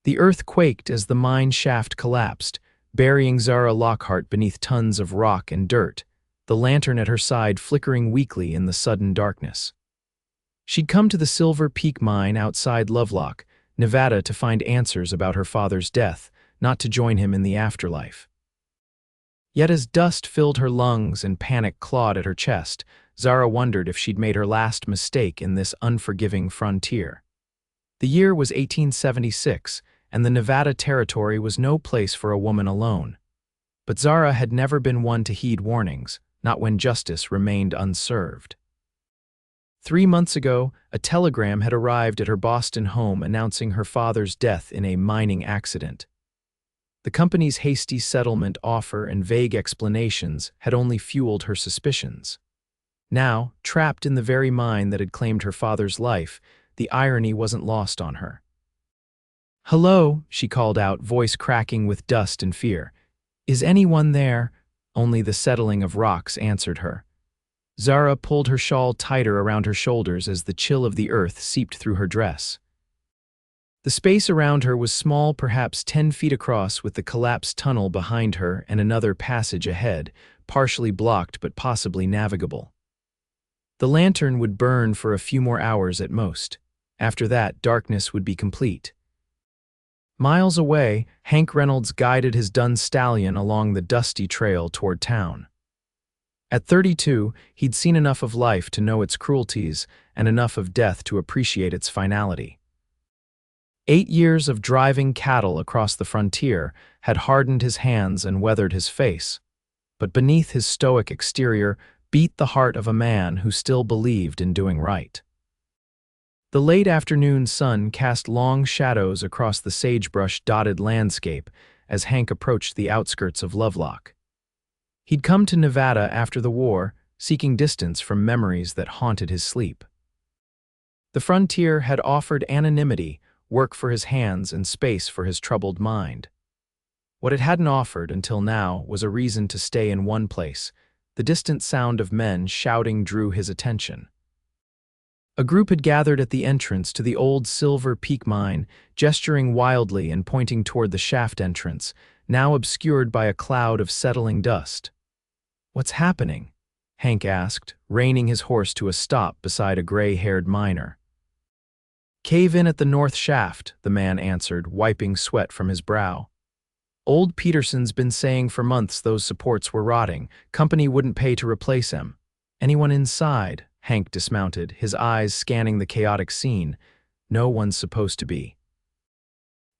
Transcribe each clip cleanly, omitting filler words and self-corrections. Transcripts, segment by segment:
The earth quaked as the mine shaft collapsed, burying Zara Lockhart beneath tons of rock and dirt, the lantern at her side flickering weakly in the sudden darkness. She'd come to the Silver Peak mine outside Lovelock, Nevada, to find answers about her father's death, not to join him in the afterlife. Yet as dust filled her lungs and panic clawed at her chest, Zara wondered if she'd made her last mistake in this unforgiving frontier. The year was 1876, and the Nevada Territory was no place for a woman alone. But Zara had never been one to heed warnings, not when justice remained unserved. 3 months ago, a telegram had arrived at her Boston home announcing her father's death in a mining accident. The company's hasty settlement offer and vague explanations had only fueled her suspicions. Now, trapped in the very mine that had claimed her father's life, the irony wasn't lost on her. "Hello," she called out, voice cracking with dust and fear. "Is anyone there?" Only the settling of rocks answered her. Zara pulled her shawl tighter around her shoulders as the chill of the earth seeped through her dress. The space around her was small, perhaps 10 feet across, with the collapsed tunnel behind her and another passage ahead, partially blocked but possibly navigable. The lantern would burn for a few more hours at most. After that, darkness would be complete. Miles away, Hank Reynolds guided his dun stallion along the dusty trail toward town. At 32, he'd seen enough of life to know its cruelties and enough of death to appreciate its finality. 8 years of driving cattle across the frontier had hardened his hands and weathered his face, but beneath his stoic exterior beat the heart of a man who still believed in doing right. The late afternoon sun cast long shadows across the sagebrush-dotted landscape as Hank approached the outskirts of Lovelock. He'd come to Nevada after the war, seeking distance from memories that haunted his sleep. The frontier had offered anonymity, work for his hands, and space for his troubled mind. What it hadn't offered until now was a reason to stay in one place. The distant sound of men shouting drew his attention. A group had gathered at the entrance to the old Silver Peak mine, gesturing wildly and pointing toward the shaft entrance, now obscured by a cloud of settling dust. "What's happening?" Hank asked, reining his horse to a stop beside a gray-haired miner. "Cave in at the north shaft," the man answered, wiping sweat from his brow. "Old Peterson's been saying for months those supports were rotting. Company wouldn't pay to replace them." "Anyone inside?" Hank dismounted, his eyes scanning the chaotic scene. "No one's supposed to be."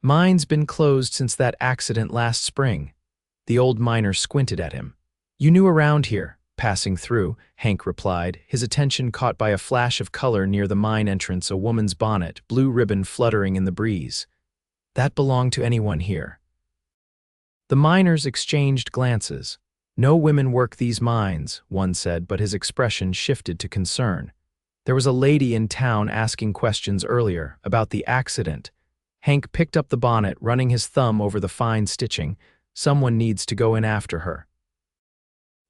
"Mine's been closed since that accident last spring." The old miner squinted at him. "You knew around here." "Passing through," Hank replied, his attention caught by a flash of color near the mine entrance, a woman's bonnet, blue ribbon fluttering in the breeze. "That belonged to anyone here." The miners exchanged glances. "No women work these mines," one said, but his expression shifted to concern. "There was a lady in town asking questions earlier about the accident." Hank picked up the bonnet, running his thumb over the fine stitching. "Someone needs to go in after her."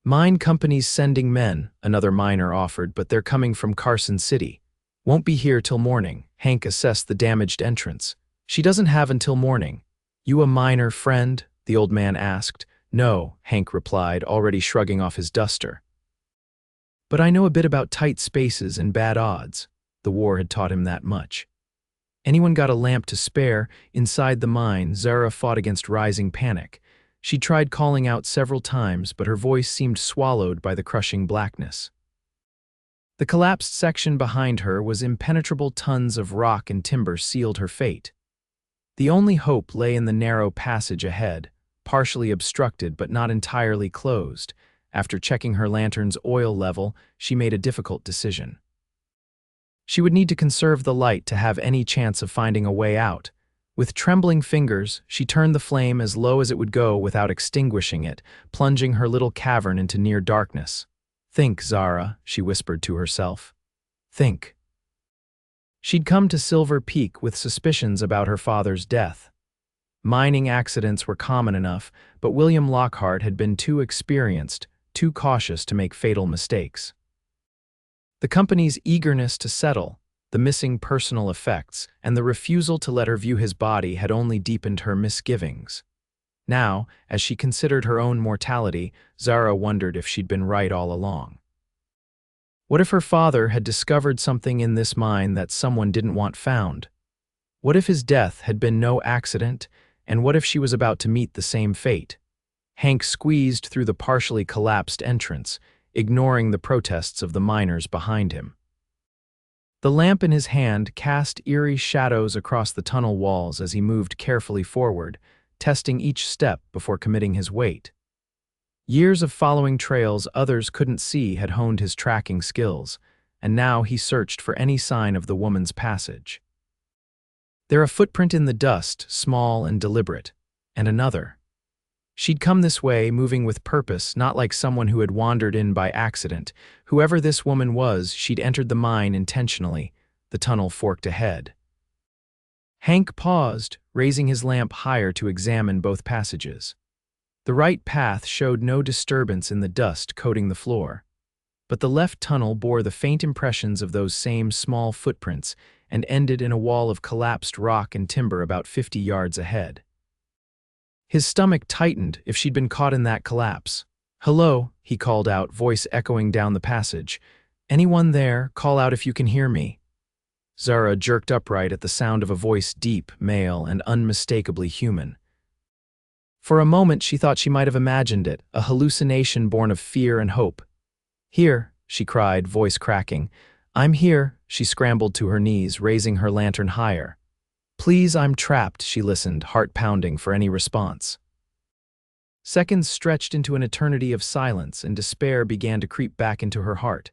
"Mine company's sending men," another miner offered, "but they're coming from Carson City. Won't be here till morning." Hank assessed the damaged entrance. "She doesn't have until morning." "You a miner friend?" the old man asked. "No," Hank replied, already shrugging off his duster. "But I know a bit about tight spaces and bad odds." The war had taught him that much. "Anyone got a lamp to spare?" Inside the mine, Zara fought against rising panic. She tried calling out several times, but her voice seemed swallowed by the crushing blackness. The collapsed section behind her was impenetrable. Tons of rock and timber sealed her fate. The only hope lay in the narrow passage ahead, partially obstructed but not entirely closed. After checking her lantern's oil level, she made a difficult decision. She would need to conserve the light to have any chance of finding a way out. With trembling fingers, she turned the flame as low as it would go without extinguishing it, plunging her little cavern into near darkness. "Think, Zara," she whispered to herself. "Think." She'd come to Silver Peak with suspicions about her father's death. Mining accidents were common enough, but William Lockhart had been too experienced, too cautious to make fatal mistakes. The company's eagerness to settle, the missing personal effects, and the refusal to let her view his body had only deepened her misgivings. Now, as she considered her own mortality, Zara wondered if she'd been right all along. What if her father had discovered something in this mine that someone didn't want found? What if his death had been no accident, and what if she was about to meet the same fate? Hank squeezed through the partially collapsed entrance, ignoring the protests of the miners behind him. The lamp in his hand cast eerie shadows across the tunnel walls as he moved carefully forward, testing each step before committing his weight. Years of following trails others couldn't see had honed his tracking skills, and now he searched for any sign of the woman's passage. There a footprint in the dust, small and deliberate, and another. She'd come this way, moving with purpose, not like someone who had wandered in by accident. Whoever this woman was, she'd entered the mine intentionally. The tunnel forked ahead. Hank paused, raising his lamp higher to examine both passages. The right path showed no disturbance in the dust coating the floor, but the left tunnel bore the faint impressions of those same small footprints and ended in a wall of collapsed rock and timber about 50 yards ahead. His stomach tightened if she'd been caught in that collapse. "Hello," he called out, voice echoing down the passage. "Anyone there? Call out if you can hear me." Zara jerked upright at the sound of a voice deep, male, and unmistakably human. For a moment she thought she might have imagined it, a hallucination born of fear and hope. "Here," she cried, voice cracking. "I'm here." She scrambled to her knees, raising her lantern higher. "Please, I'm trapped," she listened, heart pounding for any response. Seconds stretched into an eternity of silence, and despair began to creep back into her heart.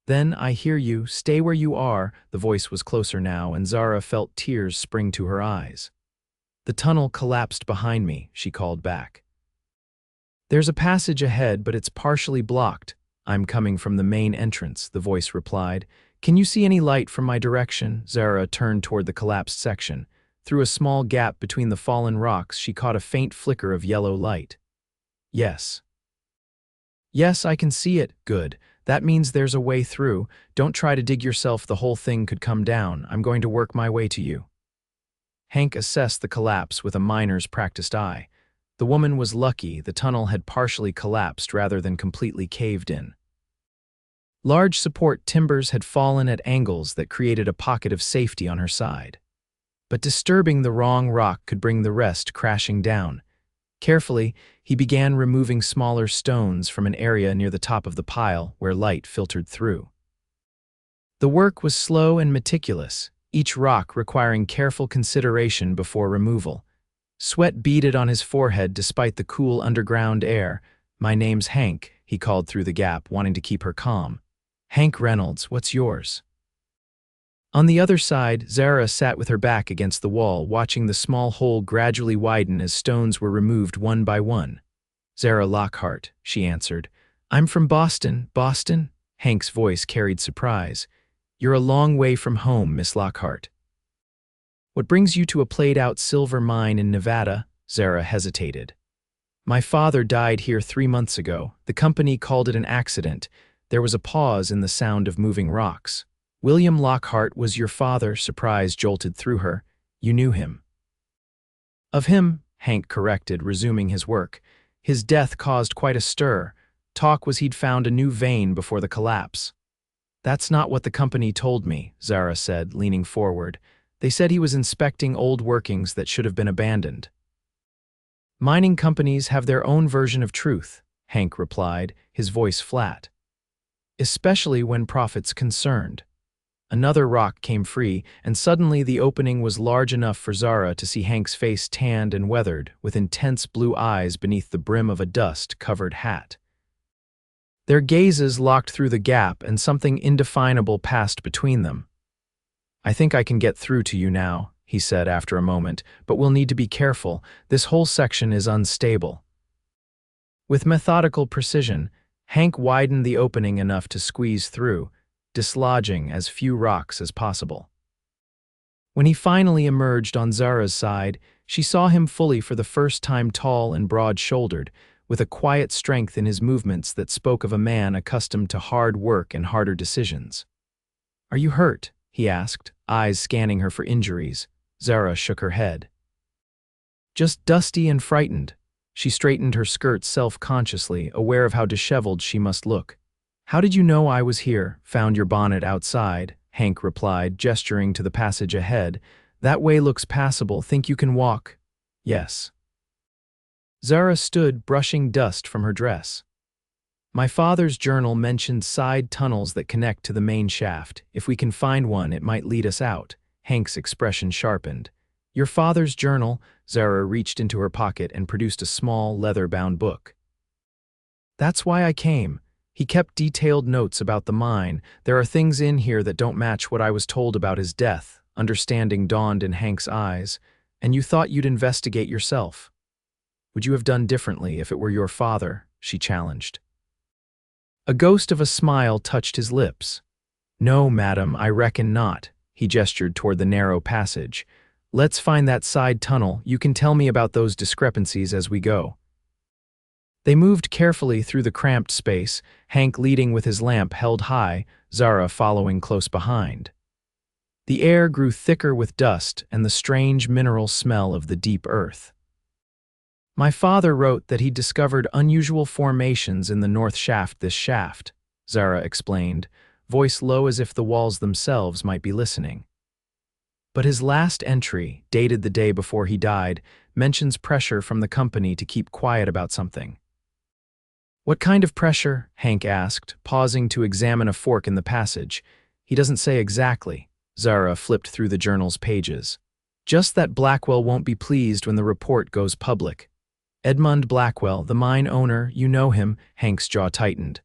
Then, "I hear you. Stay where you are." The voice was closer now, and Zara felt tears spring to her eyes. "The tunnel collapsed behind me," she called back. "There's a passage ahead, but it's partially blocked." "I'm coming from the main entrance," the voice replied. "Can you see any light from my direction?" Zara turned toward the collapsed section. Through a small gap between the fallen rocks, she caught a faint flicker of yellow light. "Yes." "Yes, I can see it." "Good. That means there's a way through. Don't try to dig yourself, the whole thing could come down. I'm going to work my way to you." Hank assessed the collapse with a miner's practiced eye. The woman was lucky. The tunnel had partially collapsed rather than completely caved in. Large support timbers had fallen at angles that created a pocket of safety on her side. But disturbing the wrong rock could bring the rest crashing down. Carefully, he began removing smaller stones from an area near the top of the pile where light filtered through. The work was slow and meticulous, each rock requiring careful consideration before removal. Sweat beaded on his forehead despite the cool underground air. "My name's Hank," he called through the gap, wanting to keep her calm. "Hank Reynolds, what's yours?" On the other side, Zara sat with her back against the wall, watching the small hole gradually widen as stones were removed one by one. "Zara Lockhart," she answered. "I'm from Boston." "Boston?" Hank's voice carried surprise. "You're a long way from home, Miss Lockhart." "What brings you to a played-out silver mine in Nevada?" Zara hesitated. "My father died here 3 months ago. The company called it an accident." There was a pause in the sound of moving rocks. "William Lockhart was your father," surprise jolted through her. "You knew him." "Of him," Hank corrected, resuming his work. "His death caused quite a stir. Talk was he'd found a new vein before the collapse." "That's not what the company told me," Zara said, leaning forward. "They said he was inspecting old workings that should have been abandoned." "Mining companies have their own version of truth," Hank replied, his voice flat. "Especially when profit's concerned." Another rock came free, and suddenly the opening was large enough for Zara to see Hank's face tanned and weathered, with intense blue eyes beneath the brim of a dust-covered hat. Their gazes locked through the gap, and something indefinable passed between them. "I think I can get through to you now," he said after a moment, "but we'll need to be careful. This whole section is unstable." With methodical precision, Hank widened the opening enough to squeeze through, dislodging as few rocks as possible. When he finally emerged on Zara's side, she saw him fully for the first time, tall and broad-shouldered, with a quiet strength in his movements that spoke of a man accustomed to hard work and harder decisions. "Are you hurt?" he asked, eyes scanning her for injuries. Zara shook her head. Just dusty and frightened. She straightened her skirt self-consciously, aware of how disheveled she must look. How did you know I was here? Found your bonnet outside, Hank replied, gesturing to the passage ahead. That way looks passable. Think you can walk? Yes. Zara stood, brushing dust from her dress. My father's journal mentioned side tunnels that connect to the main shaft. If we can find one, it might lead us out. Hank's expression sharpened. Your father's journal? Zara reached into her pocket and produced a small, leather-bound book. That's why I came. He kept detailed notes about the mine. There are things in here that don't match what I was told about his death. Understanding dawned in Hank's eyes. And you thought you'd investigate yourself. Would you have done differently if it were your father? She challenged. A ghost of a smile touched his lips. No, madam, I reckon not. He gestured toward the narrow passage. Let's find that side tunnel. You can tell me about those discrepancies as we go. They moved carefully through the cramped space, Hank leading with his lamp held high, Zara following close behind. The air grew thicker with dust and the strange mineral smell of the deep earth. My father wrote that he discovered unusual formations in the north shaft. This shaft, Zara explained, voice low as if the walls themselves might be listening. But his last entry, dated the day before he died, mentions pressure from the company to keep quiet about something. What kind of pressure? Hank asked, pausing to examine a fork in the passage. He doesn't say exactly. Zara flipped through the journal's pages. Just that Blackwell won't be pleased when the report goes public. Edmund Blackwell, the mine owner, you know him, Hank's jaw tightened.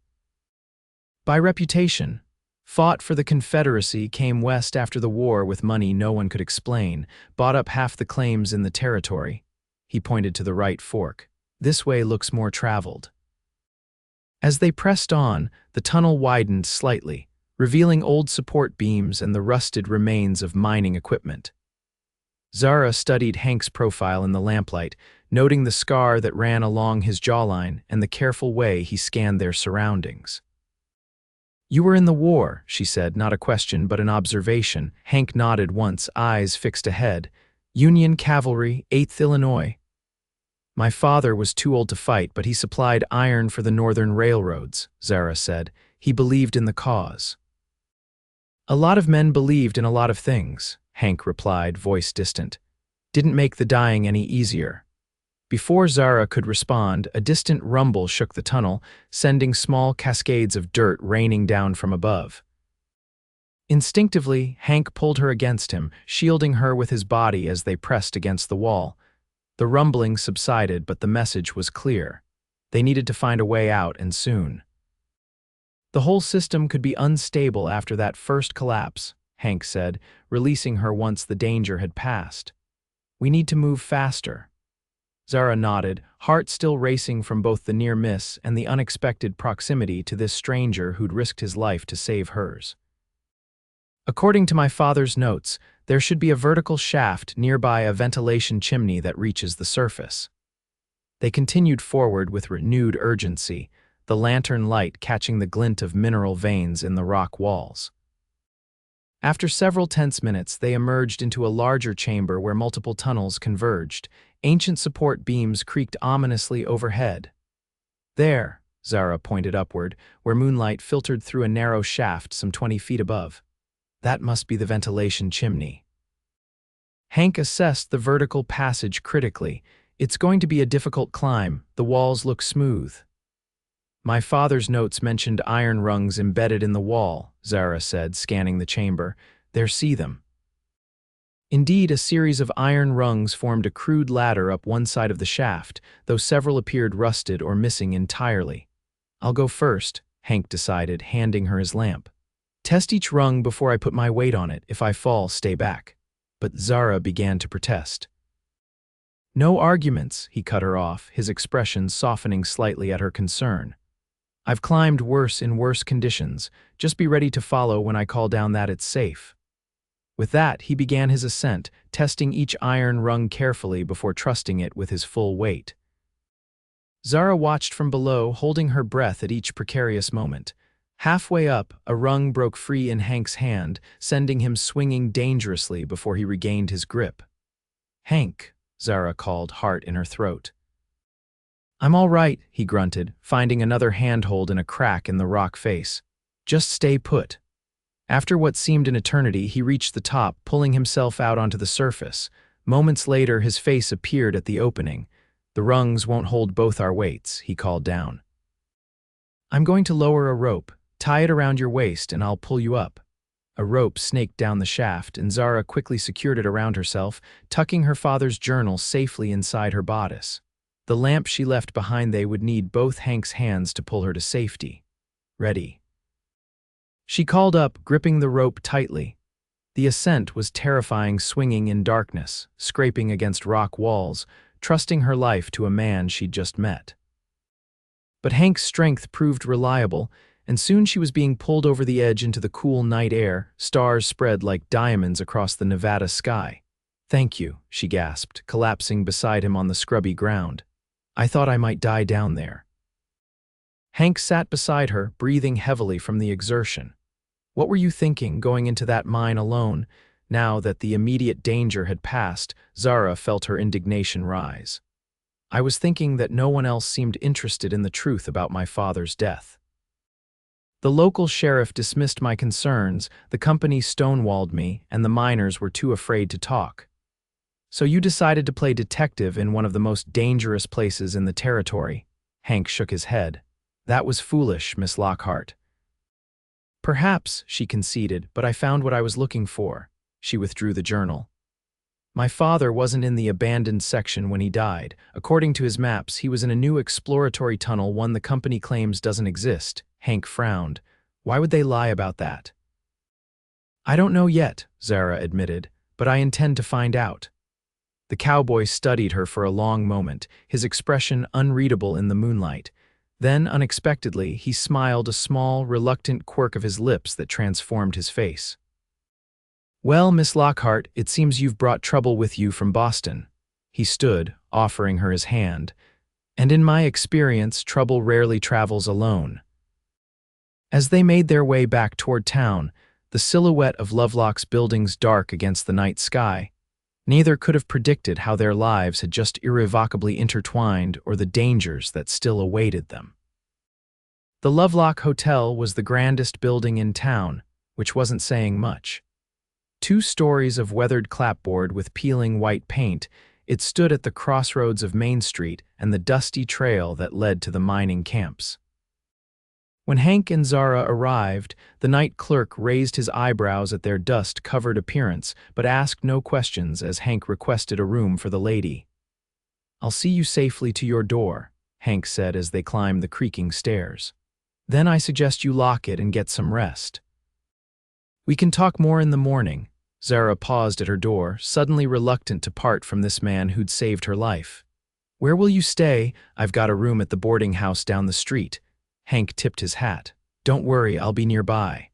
By reputation. Fought for the Confederacy, came west after the war with money no one could explain, bought up half the claims in the territory. He pointed to the right fork. This way looks more traveled. As they pressed on, the tunnel widened slightly, revealing old support beams and the rusted remains of mining equipment. Zara studied Hank's profile in the lamplight, noting the scar that ran along his jawline and the careful way he scanned their surroundings. You were in the war, she said, not a question but an observation. Hank nodded once, eyes fixed ahead. Union Cavalry, 8th Illinois. My father was too old to fight, but he supplied iron for the northern railroads, Zara said. He believed in the cause. A lot of men believed in a lot of things, Hank replied, voice distant. Didn't make the dying any easier. Before Zara could respond, a distant rumble shook the tunnel, sending small cascades of dirt raining down from above. Instinctively, Hank pulled her against him, shielding her with his body as they pressed against the wall. The rumbling subsided, but the message was clear. They needed to find a way out, and soon. The whole system could be unstable after that first collapse, Hank said, releasing her once the danger had passed. We need to move faster. Zara nodded, heart still racing from both the near miss and the unexpected proximity to this stranger who'd risked his life to save hers. According to my father's notes, there should be a vertical shaft nearby a ventilation chimney that reaches the surface. They continued forward with renewed urgency, the lantern light catching the glint of mineral veins in the rock walls. After several tense minutes, they emerged into a larger chamber where multiple tunnels converged. Ancient support beams creaked ominously overhead. There, Zara pointed upward, where moonlight filtered through a narrow shaft some 20 feet above. That must be the ventilation chimney. Hank assessed the vertical passage critically. It's going to be a difficult climb. The walls look smooth. My father's notes mentioned iron rungs embedded in the wall, Zara said, scanning the chamber. There, see them. Indeed, a series of iron rungs formed a crude ladder up one side of the shaft, though several appeared rusted or missing entirely. I'll go first, Hank decided, handing her his lamp. Test each rung before I put my weight on it. If I fall, stay back. But Zara began to protest. No arguments, he cut her off, his expression softening slightly at her concern. I've climbed worse in worse conditions. Just be ready to follow when I call down that it's safe. With that, he began his ascent, testing each iron rung carefully before trusting it with his full weight. Zara watched from below, holding her breath at each precarious moment. Halfway up, a rung broke free in Hank's hand, sending him swinging dangerously before he regained his grip. "Hank," Zara called, heart in her throat. "I'm all right," he grunted, finding another handhold in a crack in the rock face. "Just stay put." After what seemed an eternity, he reached the top, pulling himself out onto the surface. Moments later, his face appeared at the opening. "The rungs won't hold both our weights," he called down. "I'm going to lower a rope. Tie it around your waist and I'll pull you up." A rope snaked down the shaft, and Zara quickly secured it around herself, tucking her father's journal safely inside her bodice. The lamp she left behind they would need both Hank's hands to pull her to safety. "Ready." She called up, gripping the rope tightly. The ascent was terrifying, swinging in darkness, scraping against rock walls, trusting her life to a man she'd just met. But Hank's strength proved reliable, and soon she was being pulled over the edge into the cool night air, stars spread like diamonds across the Nevada sky. "Thank you," she gasped, collapsing beside him on the scrubby ground. "I thought I might die down there." Hank sat beside her, breathing heavily from the exertion. "What were you thinking, going into that mine alone?" Now that the immediate danger had passed, Zara felt her indignation rise. "I was thinking that no one else seemed interested in the truth about my father's death. The local sheriff dismissed my concerns, the company stonewalled me, and the miners were too afraid to talk. So you decided to play detective in one of the most dangerous places in the territory." Hank shook his head. "That was foolish, Miss Lockhart." "Perhaps," she conceded, "but I found what I was looking for." She withdrew the journal. "My father wasn't in the abandoned section when he died. According to his maps, he was in a new exploratory tunnel, one the company claims doesn't exist." Hank frowned. "Why would they lie about that?" "I don't know yet," Zara admitted, "but I intend to find out." The cowboy studied her for a long moment, his expression unreadable in the moonlight. Then, unexpectedly, he smiled, a small, reluctant quirk of his lips that transformed his face. "Well, Miss Lockhart, it seems you've brought trouble with you from Boston." He stood, offering her his hand. "And in my experience, trouble rarely travels alone." As they made their way back toward town, the silhouette of Lovelock's buildings dark against the night sky, neither could have predicted how their lives had just irrevocably intertwined or the dangers that still awaited them. The Lovelock Hotel was the grandest building in town, which wasn't saying much. 2 stories of weathered clapboard with peeling white paint, it stood at the crossroads of Main Street and the dusty trail that led to the mining camps. When Hank and Zara arrived, the night clerk raised his eyebrows at their dust-covered appearance, but asked no questions as Hank requested a room for the lady. "I'll see you safely to your door," Hank said as they climbed the creaking stairs. "Then I suggest you lock it and get some rest." "We can talk more in the morning." Zara paused at her door, suddenly reluctant to part from this man who'd saved her life. "Where will you stay?" "I've got a room at the boarding house down the street." Hank tipped his hat. "Don't worry, I'll be nearby."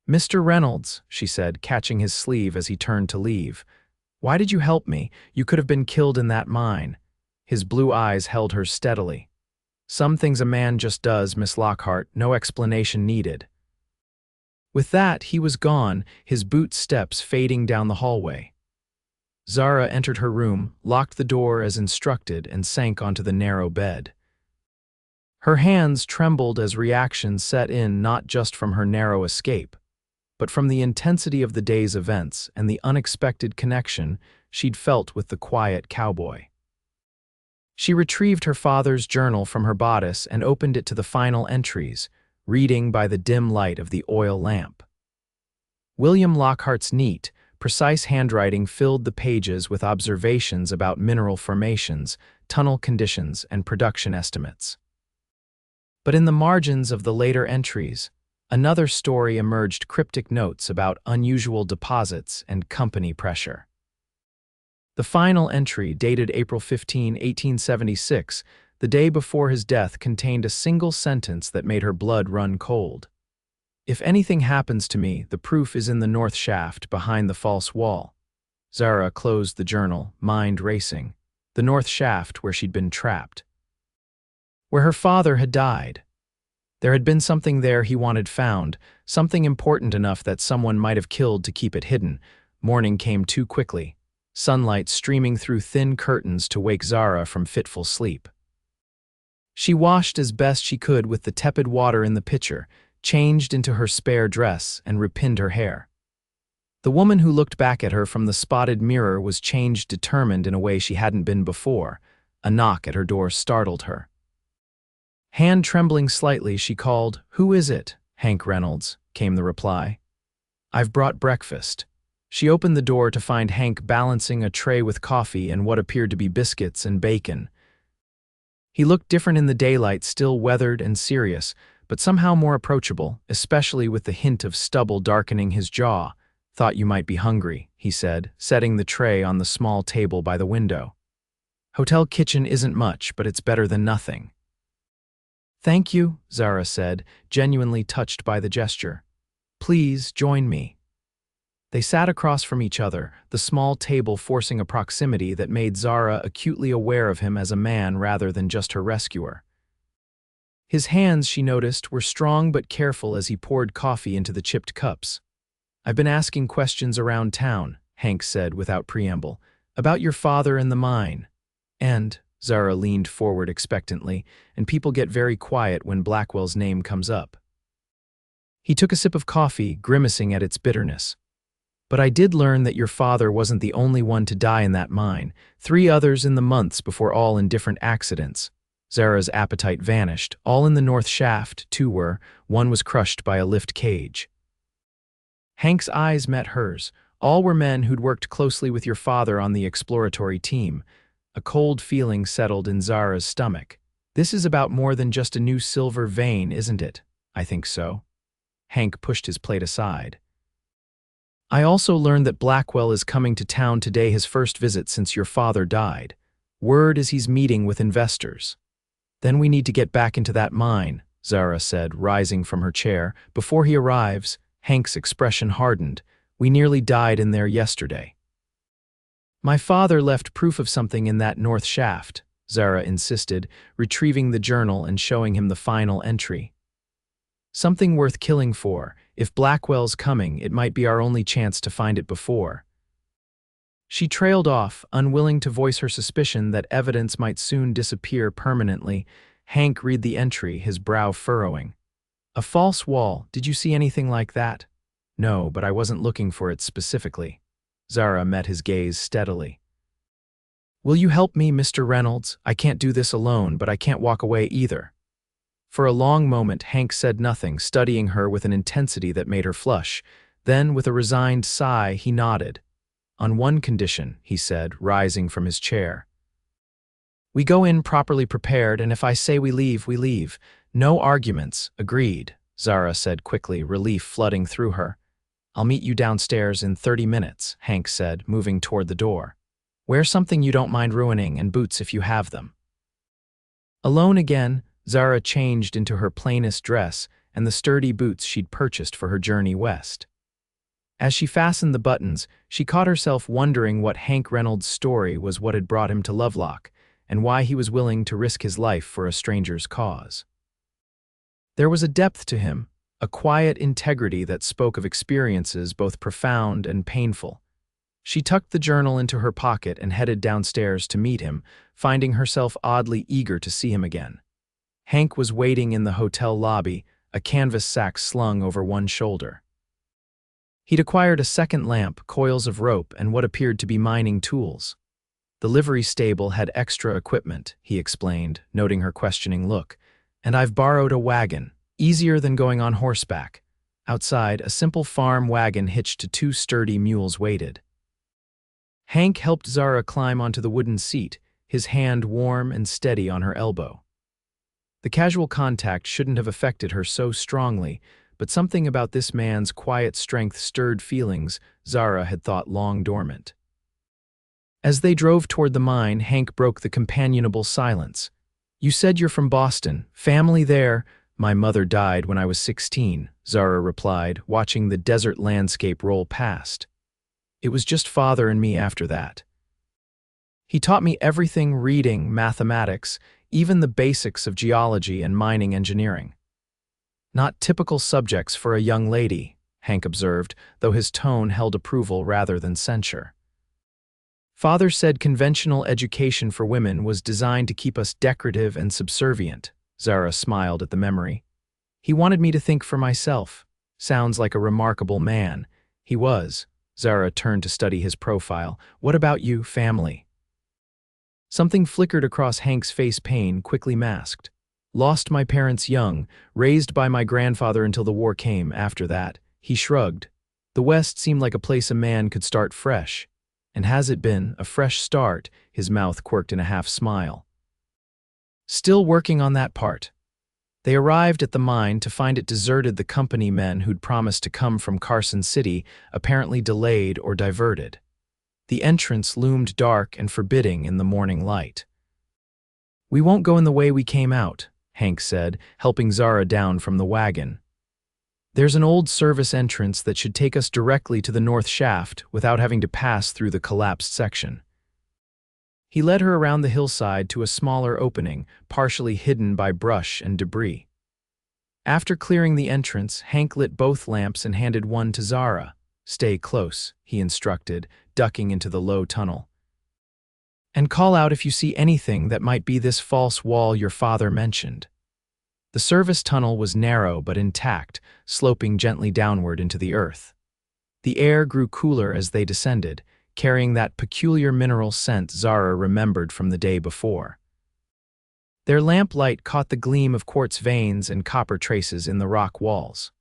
"Mr. Reynolds," she said, catching his sleeve as he turned to leave. "Why did you help me? You could have been killed in that mine." His blue eyes held her steadily. "Some things a man just does, Miss Lockhart, no explanation needed." With that, he was gone, his boot steps fading down the hallway. Zara entered her room, locked the door as instructed, and sank onto the narrow bed. Her hands trembled as reactions set in, not just from her narrow escape, but from the intensity of the day's events and the unexpected connection she'd felt with the quiet cowboy. She retrieved her father's journal from her bodice and opened it to the final entries, reading by the dim light of the oil lamp. William Lockhart's neat, precise handwriting filled the pages with observations about mineral formations, tunnel conditions, and production estimates. But in the margins of the later entries, another story emerged: cryptic notes about unusual deposits and company pressure. The final entry, dated April 15, 1876, the day before his death, contained a single sentence that made her blood run cold. "If anything happens to me, the proof is in the north shaft, behind the false wall." Zara closed the journal, mind racing. The north shaft where she'd been trapped. Where her father had died. There had been something there he wanted found, something important enough that someone might have killed to keep it hidden. Morning came too quickly, sunlight streaming through thin curtains to wake Zara from fitful sleep. She washed as best she could with the tepid water in the pitcher, changed into her spare dress, and repinned her hair. The woman who looked back at her from the spotted mirror was changed, determined in a way she hadn't been before. A knock at her door startled her. Hand trembling slightly, she called, "Who is it?" "Hank Reynolds," came the reply. "I've brought breakfast." She opened the door to find Hank balancing a tray with coffee and what appeared to be biscuits and bacon. He looked different in the daylight, still weathered and serious, but somehow more approachable, especially with the hint of stubble darkening his jaw. "Thought you might be hungry," he said, setting the tray on the small table by the window. "Hotel kitchen isn't much, but it's better than nothing." "Thank you," Zara said, genuinely touched by the gesture. "Please join me." They sat across from each other, the small table forcing a proximity that made Zara acutely aware of him as a man rather than just her rescuer. His hands, she noticed, were strong but careful as he poured coffee into the chipped cups. "I've been asking questions around town," Hank said without preamble, "about your father and the mine. And," Zara leaned forward expectantly, "and people get very quiet when Blackwell's name comes up." He took a sip of coffee, grimacing at its bitterness. "But I did learn that your father wasn't the only one to die in that mine. 3 others in the months before, all in different accidents." Zara's appetite vanished. "All in the North Shaft, 2 were. 1 was crushed by a lift cage." Hank's eyes met hers. "All were men who'd worked closely with your father on the exploratory team." A cold feeling settled in Zara's stomach. "This is about more than just a new silver vein, isn't it?" "I think so." Hank pushed his plate aside. "I also learned that Blackwell is coming to town today, his first visit since your father died. Word is he's meeting with investors." "Then we need to get back into that mine," Zara said, rising from her chair. "Before he arrives." Hank's expression hardened. "We nearly died in there yesterday." "My father left proof of something in that North Shaft," Zara insisted, retrieving the journal and showing him the final entry. "Something worth killing for. If Blackwell's coming, it might be our only chance to find it before." She trailed off, unwilling to voice her suspicion that evidence might soon disappear permanently. Hank read the entry, his brow furrowing. "A false wall. Did you see anything like that?" "No, but I wasn't looking for it specifically." Zara met his gaze steadily. "Will you help me, Mr. Reynolds? I can't do this alone, but I can't walk away either." For a long moment, Hank said nothing, studying her with an intensity that made her flush. Then, with a resigned sigh, he nodded. "On one condition," he said, rising from his chair. "We go in properly prepared, and if I say we leave, we leave. No arguments." "Agreed," Zara said quickly, relief flooding through her. "I'll meet you downstairs in 30 minutes, Hank said, moving toward the door. "Wear something you don't mind ruining, and boots if you have them." Alone again, Zara changed into her plainest dress and the sturdy boots she'd purchased for her journey west. As she fastened the buttons, she caught herself wondering what Hank Reynolds' story was, what had brought him to Lovelock, and why he was willing to risk his life for a stranger's cause. There was a depth to him, a quiet integrity that spoke of experiences both profound and painful. She tucked the journal into her pocket and headed downstairs to meet him, finding herself oddly eager to see him again. Hank was waiting in the hotel lobby, a canvas sack slung over one shoulder. He'd acquired a second lamp, coils of rope, and what appeared to be mining tools. "The livery stable had extra equipment," he explained, noting her questioning look. "And I've borrowed a wagon, easier than going on horseback." Outside, a simple farm wagon hitched to 2 sturdy mules waited. Hank helped Zara climb onto the wooden seat, his hand warm and steady on her elbow. The casual contact shouldn't have affected her so strongly, but something about this man's quiet strength stirred feelings Zara had thought long dormant. As they drove toward the mine, Hank broke the companionable silence. "You said you're from Boston. Family there?" "My mother died when I was 16, Zara replied, watching the desert landscape roll past. "It was just father and me after that. He taught me everything: reading, mathematics, even the basics of geology and mining engineering." Not typical subjects for a young lady, Hank observed, though his tone held approval rather than censure. Father said conventional education for women was designed to keep us decorative and subservient. Zara smiled at the memory. He wanted me to think for myself. Sounds like a remarkable man. He was. Zara turned to study his profile. What about you, family? Something flickered across Hank's face, pain quickly masked. Lost my parents young, raised by my grandfather until the war came. After that, he shrugged. The West seemed like a place a man could start fresh. And has it been a fresh start? His mouth quirked in a half smile. Still working on that part. They arrived at the mine to find it deserted. The company men who'd promised to come from Carson City apparently delayed or diverted. The entrance loomed dark and forbidding in the morning light. We won't go in the way we came out, Hank said, helping Zara down from the wagon. There's an old service entrance that should take us directly to the north shaft without having to pass through the collapsed section. He led her around the hillside to a smaller opening, partially hidden by brush and debris. After clearing the entrance, Hank lit both lamps and handed one to Zara. Stay close, he instructed, ducking into the low tunnel. And call out if you see anything that might be this false wall your father mentioned. The service tunnel was narrow but intact, sloping gently downward into the earth. The air grew cooler as they descended, carrying that peculiar mineral scent Zara remembered from the day before. Their lamplight caught the gleam of quartz veins and copper traces in the rock walls.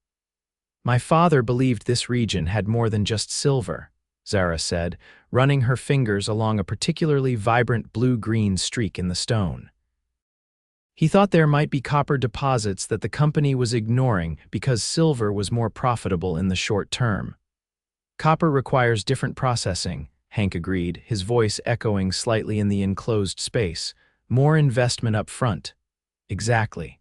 My father believed this region had more than just silver, Zara said, running her fingers along a particularly vibrant blue-green streak in the stone. He thought there might be copper deposits that the company was ignoring because silver was more profitable in the short term. Copper requires different processing, Hank agreed, his voice echoing slightly in the enclosed space. More investment up front. Exactly.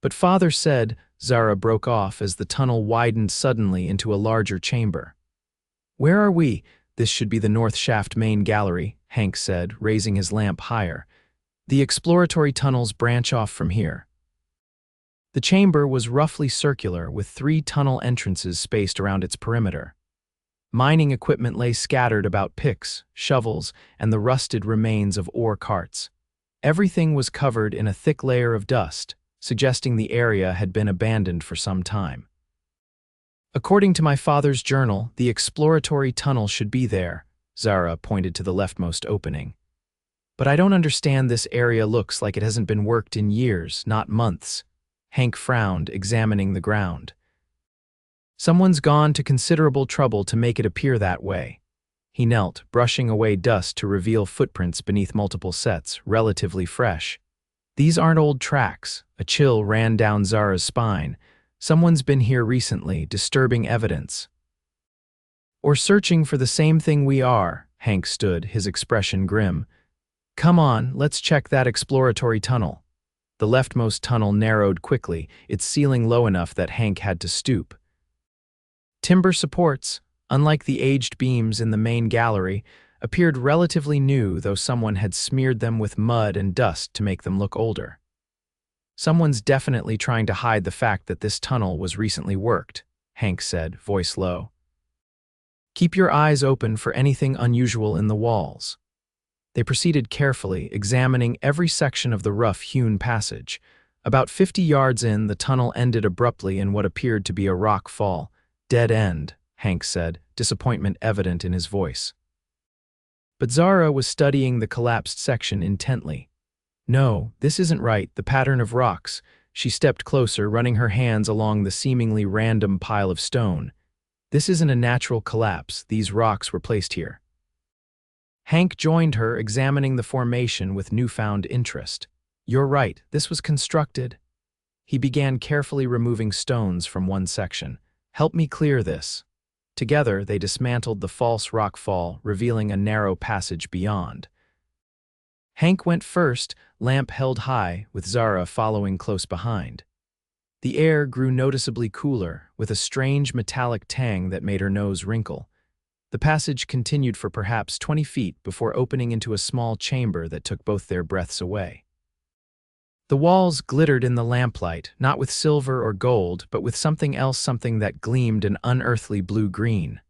But Father said, Zara broke off as the tunnel widened suddenly into a larger chamber. Where are we? This should be the north shaft main gallery, Hank said, raising his lamp higher. The exploratory tunnels branch off from here. The chamber was roughly circular, with 3 tunnel entrances spaced around its perimeter. Mining equipment lay scattered about: picks, shovels, and the rusted remains of ore carts. Everything was covered in a thick layer of dust, suggesting the area had been abandoned for some time. According to my father's journal, the exploratory tunnel should be there, Zara pointed to the leftmost opening. But I don't understand, this area looks like it hasn't been worked in years, not months. Hank frowned, examining the ground. Someone's gone to considerable trouble to make it appear that way. He knelt, brushing away dust to reveal footprints beneath multiple sets, relatively fresh. These aren't old tracks. A chill ran down Zara's spine. Someone's been here recently, disturbing evidence. Or searching for the same thing we are. Hank stood, his expression grim. Come on, let's check that exploratory tunnel. The leftmost tunnel narrowed quickly, its ceiling low enough that Hank had to stoop. Timber supports, unlike the aged beams in the main gallery, appeared relatively new, though someone had smeared them with mud and dust to make them look older. Someone's definitely trying to hide the fact that this tunnel was recently worked, Hank said, voice low. Keep your eyes open for anything unusual in the walls. They proceeded carefully, examining every section of the rough-hewn passage. About 50 yards in, the tunnel ended abruptly in what appeared to be a rock fall. Dead end, Hank said, disappointment evident in his voice. But Zara was studying the collapsed section intently. No, this isn't right, the pattern of rocks. She stepped closer, running her hands along the seemingly random pile of stone. This isn't a natural collapse, these rocks were placed here. Hank joined her, examining the formation with newfound interest. You're right, this was constructed. He began carefully removing stones from one section. Help me clear this. Together, they dismantled the false rock fall, revealing a narrow passage beyond. Hank went first, lamp held high, with Zara following close behind. The air grew noticeably cooler, with a strange metallic tang that made her nose wrinkle. The passage continued for perhaps 20 feet before opening into a small chamber that took both their breaths away. The walls glittered in the lamplight, not with silver or gold, but with something else, something that gleamed an unearthly blue-green.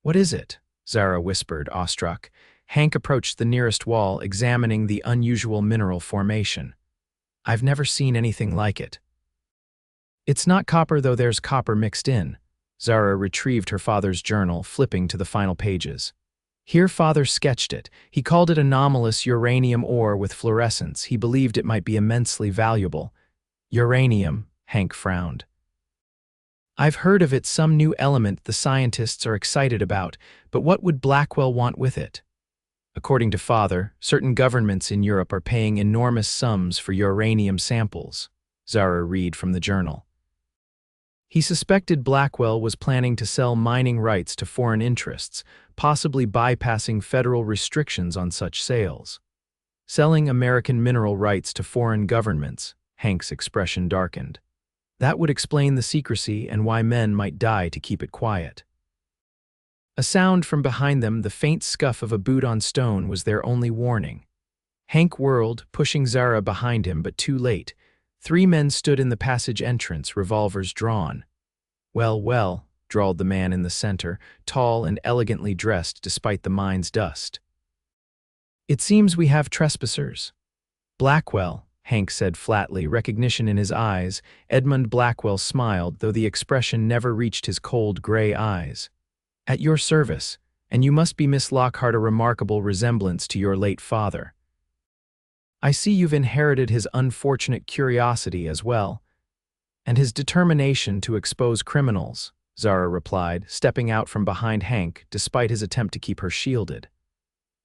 "What is it?" Zara whispered, awestruck. Hank approached the nearest wall, examining the unusual mineral formation. "I've never seen anything like it." "It's not copper, though there's copper mixed in." Zara retrieved her father's journal, flipping to the final pages. Here father sketched it. He called it anomalous uranium ore with fluorescence. He believed it might be immensely valuable. Uranium, Hank frowned. "I've heard of it, some new element the scientists are excited about, but what would Blackwell want with it?" According to father, certain governments in Europe are paying enormous sums for uranium samples, Zara read from the journal. He suspected Blackwell was planning to sell mining rights to foreign interests, possibly bypassing federal restrictions on such sales. Selling American mineral rights to foreign governments, Hank's expression darkened. That would explain the secrecy and why men might die to keep it quiet. A sound from behind them, the faint scuff of a boot on stone, was their only warning. Hank whirled, pushing Zara behind him, but too late. 3 men stood in the passage entrance, revolvers drawn. "Well, well," drawled the man in the center, tall and elegantly dressed despite the mine's dust. "It seems we have trespassers." "Blackwell," Hank said flatly, recognition in his eyes. Edmund Blackwell smiled, though the expression never reached his cold gray eyes. "At your service, and you must be Miss Lockhart, a remarkable resemblance to your late father. I see you've inherited his unfortunate curiosity as well, and his determination to expose criminals," Zara replied, stepping out from behind Hank despite his attempt to keep her shielded.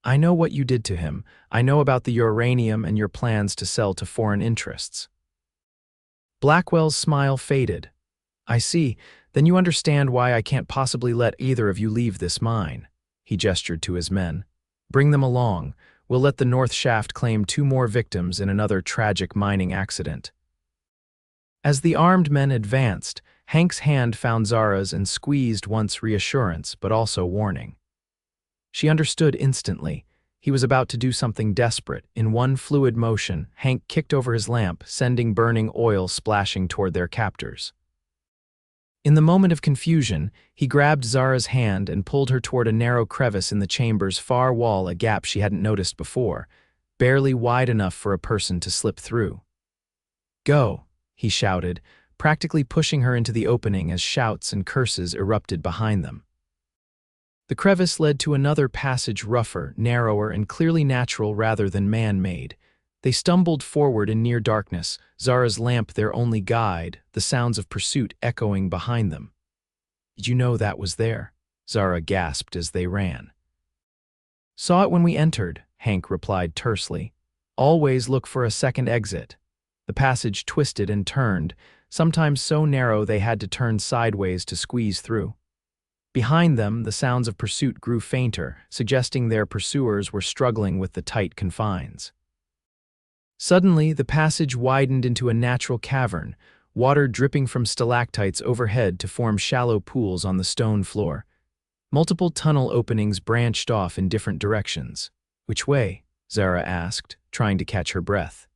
"I know what you did to him. I know about the uranium and your plans to sell to foreign interests." Blackwell's smile faded. "I see. Then you understand why I can't possibly let either of you leave this mine." He gestured to his men. "Bring them along. We'll let the North Shaft claim 2 more victims in another tragic mining accident." As the armed men advanced, Hank's hand found Zara's and squeezed once reassurance, but also warning. She understood instantly. He was about to do something desperate. In one fluid motion, Hank kicked over his lamp, sending burning oil splashing toward their captors. In the moment of confusion, he grabbed Zara's hand and pulled her toward a narrow crevice in the chamber's far wall, a gap she hadn't noticed before, barely wide enough for a person to slip through. "Go," he shouted, practically pushing her into the opening as shouts and curses erupted behind them. The crevice led to another passage, rougher, narrower, and clearly natural rather than man-made. They stumbled forward in near darkness, Zara's lamp their only guide, the sounds of pursuit echoing behind them. "Did you know that was there?" Zara gasped as they ran. "Saw it when we entered," Hank replied tersely. "Always look for a second exit." The passage twisted and turned, sometimes so narrow they had to turn sideways to squeeze through. Behind them, the sounds of pursuit grew fainter, suggesting their pursuers were struggling with the tight confines. Suddenly, the passage widened into a natural cavern, water dripping from stalactites overhead to form shallow pools on the stone floor. Multiple tunnel openings branched off in different directions. "Which way?" Zara asked, trying to catch her breath.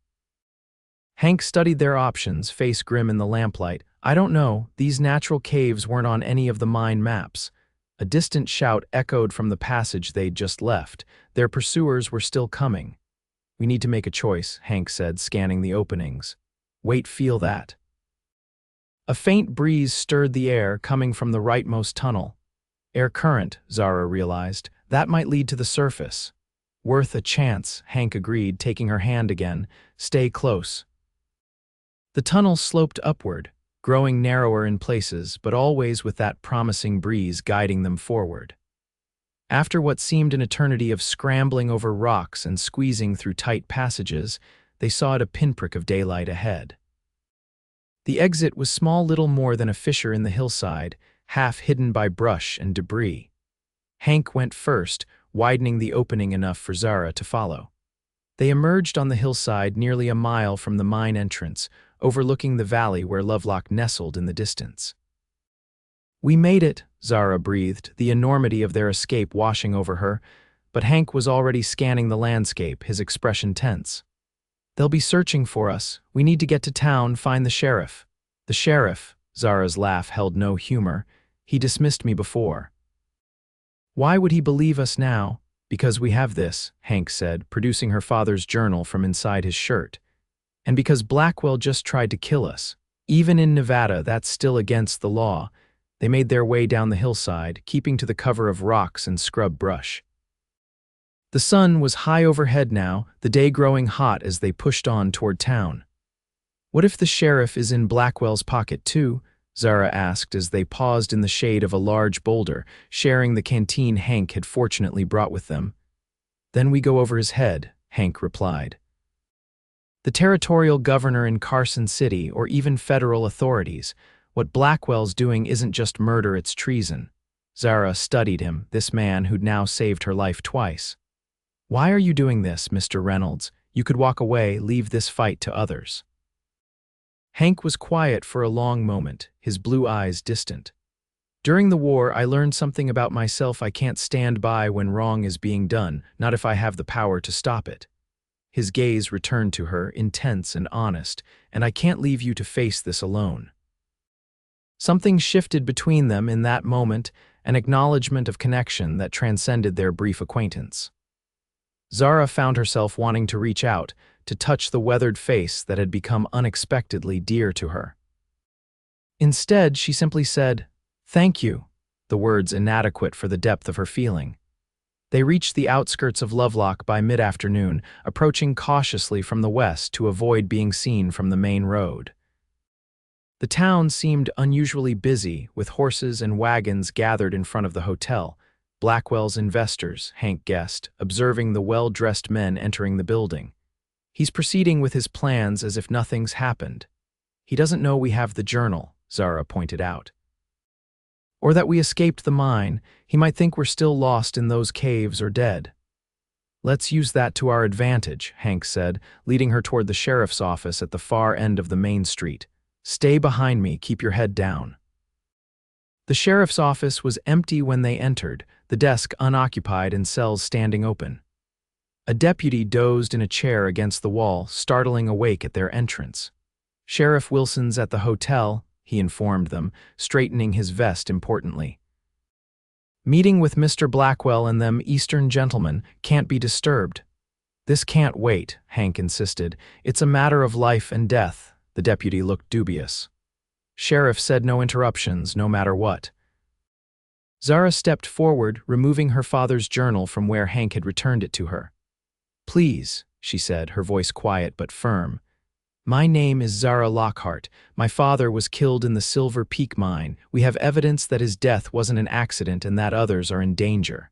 Hank studied their options, face grim in the lamplight. "I don't know. These natural caves weren't on any of the mine maps." A distant shout echoed from the passage they'd just left. Their pursuers were still coming. "We need to make a choice," Hank said, scanning the openings. "Wait, feel that." A faint breeze stirred the air, coming from the rightmost tunnel. "Air current," Zara realized. "That might lead to the surface." "Worth a chance," Hank agreed, taking her hand again. "Stay close." The tunnel sloped upward, growing narrower in places, but always with that promising breeze guiding them forward. After what seemed an eternity of scrambling over rocks and squeezing through tight passages, they saw a pinprick of daylight ahead. The exit was small, little more than a fissure in the hillside, half hidden by brush and debris. Hank went first, widening the opening enough for Zara to follow. They emerged on the hillside nearly a mile from the mine entrance, overlooking the valley where Lovelock nestled in the distance. "We made it," Zara breathed, the enormity of their escape washing over her, but Hank was already scanning the landscape, his expression tense. They'll be searching for us. We need to get to town, find the sheriff. The sheriff, Zara's laugh held no humor. He dismissed me before. Why would he believe us now? Because we have this, Hank said, producing her father's journal from inside his shirt. And because Blackwell just tried to kill us. Even in Nevada, that's still against the law. They made their way down the hillside, keeping to the cover of rocks and scrub brush. The sun was high overhead now, the day growing hot as they pushed on toward town. What if the sheriff is in Blackwell's pocket too? Zara asked as they paused in the shade of a large boulder, sharing the canteen Hank had fortunately brought with them. Then we go over his head, Hank replied. The territorial governor in Carson City or even federal authorities. What Blackwell's doing isn't just murder, it's treason. Zara studied him, this man who'd now saved her life twice. Why are you doing this, Mr. Reynolds? You could walk away, leave this fight to others. Hank was quiet for a long moment, his blue eyes distant. During the war, I learned something about myself. I can't stand by when wrong is being done, not if I have the power to stop it. His gaze returned to her, intense and honest, and I can't leave you to face this alone. Something shifted between them in that moment, an acknowledgement of connection that transcended their brief acquaintance. Zara found herself wanting to reach out, to touch the weathered face that had become unexpectedly dear to her. Instead, she simply said, "Thank you," the words inadequate for the depth of her feeling. They reached the outskirts of Lovelock by mid-afternoon, approaching cautiously from the west to avoid being seen from the main road. The town seemed unusually busy, with horses and wagons gathered in front of the hotel. Blackwell's investors, Hank guessed, observing the well-dressed men entering the building. He's proceeding with his plans as if nothing's happened. He doesn't know we have the journal, Zara pointed out. Or that we escaped the mine. He might think we're still lost in those caves or dead. Let's use that to our advantage, Hank said, leading her toward the sheriff's office at the far end of the main street. Stay behind me, keep your head down. The sheriff's office was empty when they entered, the desk unoccupied and cells standing open. A deputy dozed in a chair against the wall, startling awake at their entrance. Sheriff Wilson's at the hotel, he informed them, straightening his vest importantly. Meeting with Mr. Blackwell and them Eastern gentlemen can't be disturbed. This can't wait, Hank insisted. It's a matter of life and death. The deputy looked dubious. Sheriff said no interruptions, no matter what. Zara stepped forward, removing her father's journal from where Hank had returned it to her. Please, she said, her voice quiet but firm. My name is Zara Lockhart. My father was killed in the Silver Peak mine. We have evidence that his death wasn't an accident and that others are in danger.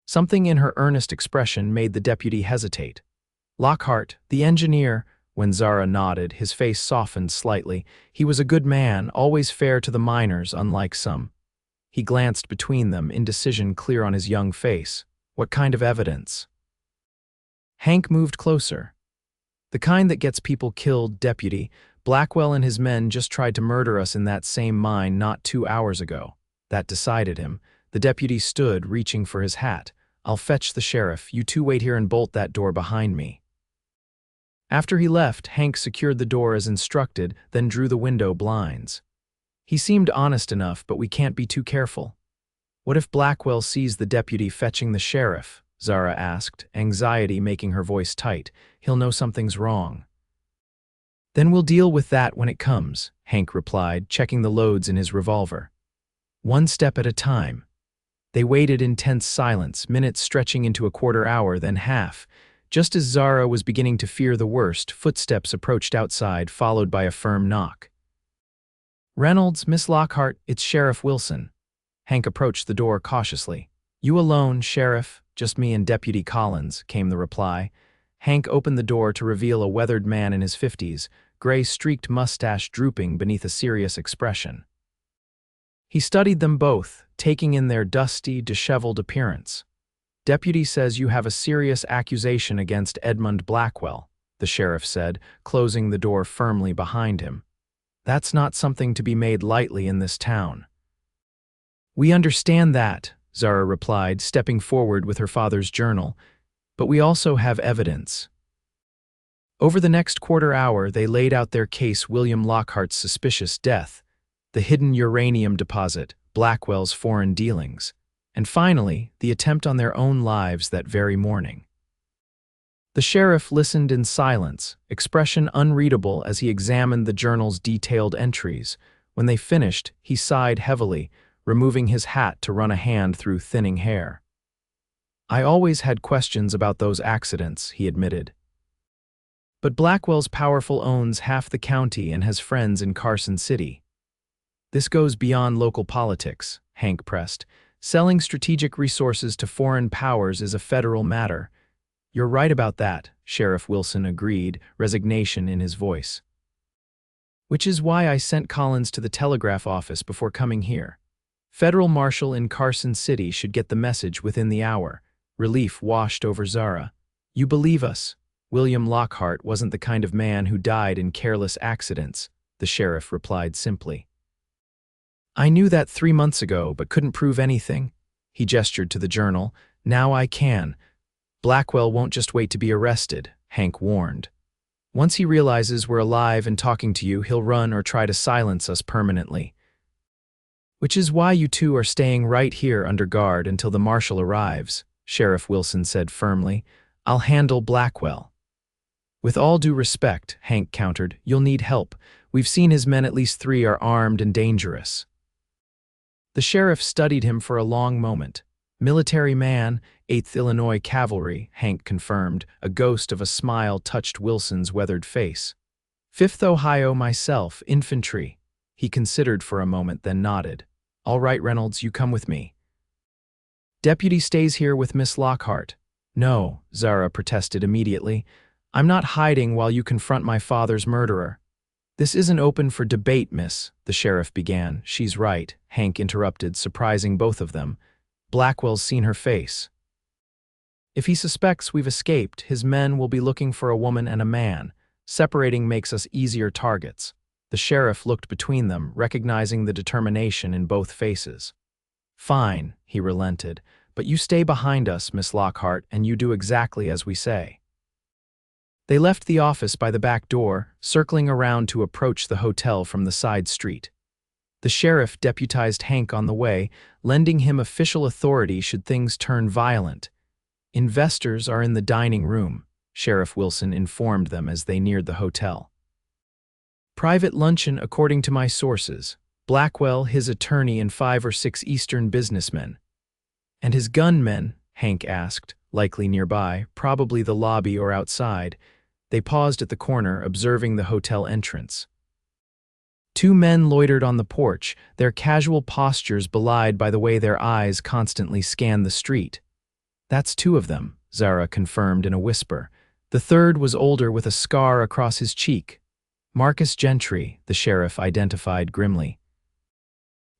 Something in her earnest expression made the deputy hesitate. Lockhart, the engineer, when Zara nodded, his face softened slightly. He was a good man, always fair to the miners, unlike some. He glanced between them, indecision clear on his young face. What kind of evidence? Hank moved closer. The kind that gets people killed, deputy. Blackwell and his men just tried to murder us in that same mine not 2 hours ago. That decided him. The deputy stood, reaching for his hat. I'll fetch the sheriff. You two wait here and bolt that door behind me. After he left, Hank secured the door as instructed, then drew the window blinds. He seemed honest enough, but we can't be too careful. What if Blackwell sees the deputy fetching the sheriff? Zara asked, anxiety making her voice tight. He'll know something's wrong. Then we'll deal with that when it comes, Hank replied, checking the loads in his revolver. One step at a time. They waited in tense silence, minutes stretching into a quarter hour, then half. Just as Zara was beginning to fear the worst, footsteps approached outside, followed by a firm knock. Reynolds, Miss Lockhart, it's Sheriff Wilson. Hank approached the door cautiously. You alone, Sheriff? Just me and Deputy Collins, came the reply. Hank opened the door to reveal a weathered man in his 50s, gray-streaked mustache drooping beneath a serious expression. He studied them both, taking in their dusty, disheveled appearance. Deputy says you have a serious accusation against Edmund Blackwell, the sheriff said, closing the door firmly behind him. That's not something to be made lightly in this town. We understand that, Zara replied, stepping forward with her father's journal, but we also have evidence. Over the next quarter hour, they laid out their case: William Lockhart's suspicious death, the hidden uranium deposit, Blackwell's foreign dealings, and finally, the attempt on their own lives that very morning. The sheriff listened in silence, expression unreadable as he examined the journal's detailed entries. When they finished, he sighed heavily, removing his hat to run a hand through thinning hair. "I always had questions about those accidents," he admitted. "But Blackwell's powerful owns half the county and has friends in Carson City." "This goes beyond local politics," Hank pressed. "Selling strategic resources to foreign powers is a federal matter." "You're right about that," Sheriff Wilson agreed, resignation in his voice. "Which is why I sent Collins to the telegraph office before coming here. Federal marshal in Carson City should get the message within the hour." Relief washed over Zara. "You believe us? William Lockhart wasn't the kind of man who died in careless accidents," the sheriff replied simply. "I knew that 3 months ago, but couldn't prove anything." He gestured to the journal. "Now I can. Blackwell won't just wait to be arrested," Hank warned. "Once he realizes we're alive and talking to you, he'll run or try to silence us permanently. Which is why you two are staying right here under guard until the marshal arrives," Sheriff Wilson said firmly. "I'll handle Blackwell." "With all due respect," Hank countered, "you'll need help. We've seen his men, at least 3 are armed and dangerous." The sheriff studied him for a long moment. "Military man, 8th Illinois Cavalry," Hank confirmed. A ghost of a smile touched Wilson's weathered face. "5th Ohio myself, infantry." He considered for a moment, then nodded. "All right, Reynolds, you come with me." "Deputy stays here with Miss Lockhart." "No," Zara protested immediately. "I'm not hiding while you confront my father's murderer." "This isn't open for debate, miss," the sheriff began. "She's right," Hank interrupted, surprising both of them. "Blackwell's seen her face. If he suspects we've escaped, his men will be looking for a woman and a man. Separating makes us easier targets." The sheriff looked between them, recognizing the determination in both faces. "Fine," he relented, "but you stay behind us, Miss Lockhart, and you do exactly as we say." They left the office by the back door, circling around to approach the hotel from the side street. The sheriff deputized Hank on the way, lending him official authority should things turn violent. "Investors are in the dining room," Sheriff Wilson informed them as they neared the hotel. "Private luncheon according to my sources. Blackwell, his attorney, and 5 or 6 Eastern businessmen." "And his gunmen?" Hank asked, likely nearby, probably the lobby or outside. They paused at the corner, observing the hotel entrance. 2 men loitered on the porch, their casual postures belied by the way their eyes constantly scanned the street. "That's 2 of them," Zara confirmed in a whisper. "The third was older with a scar across his cheek. Marcus Gentry," the sheriff identified grimly.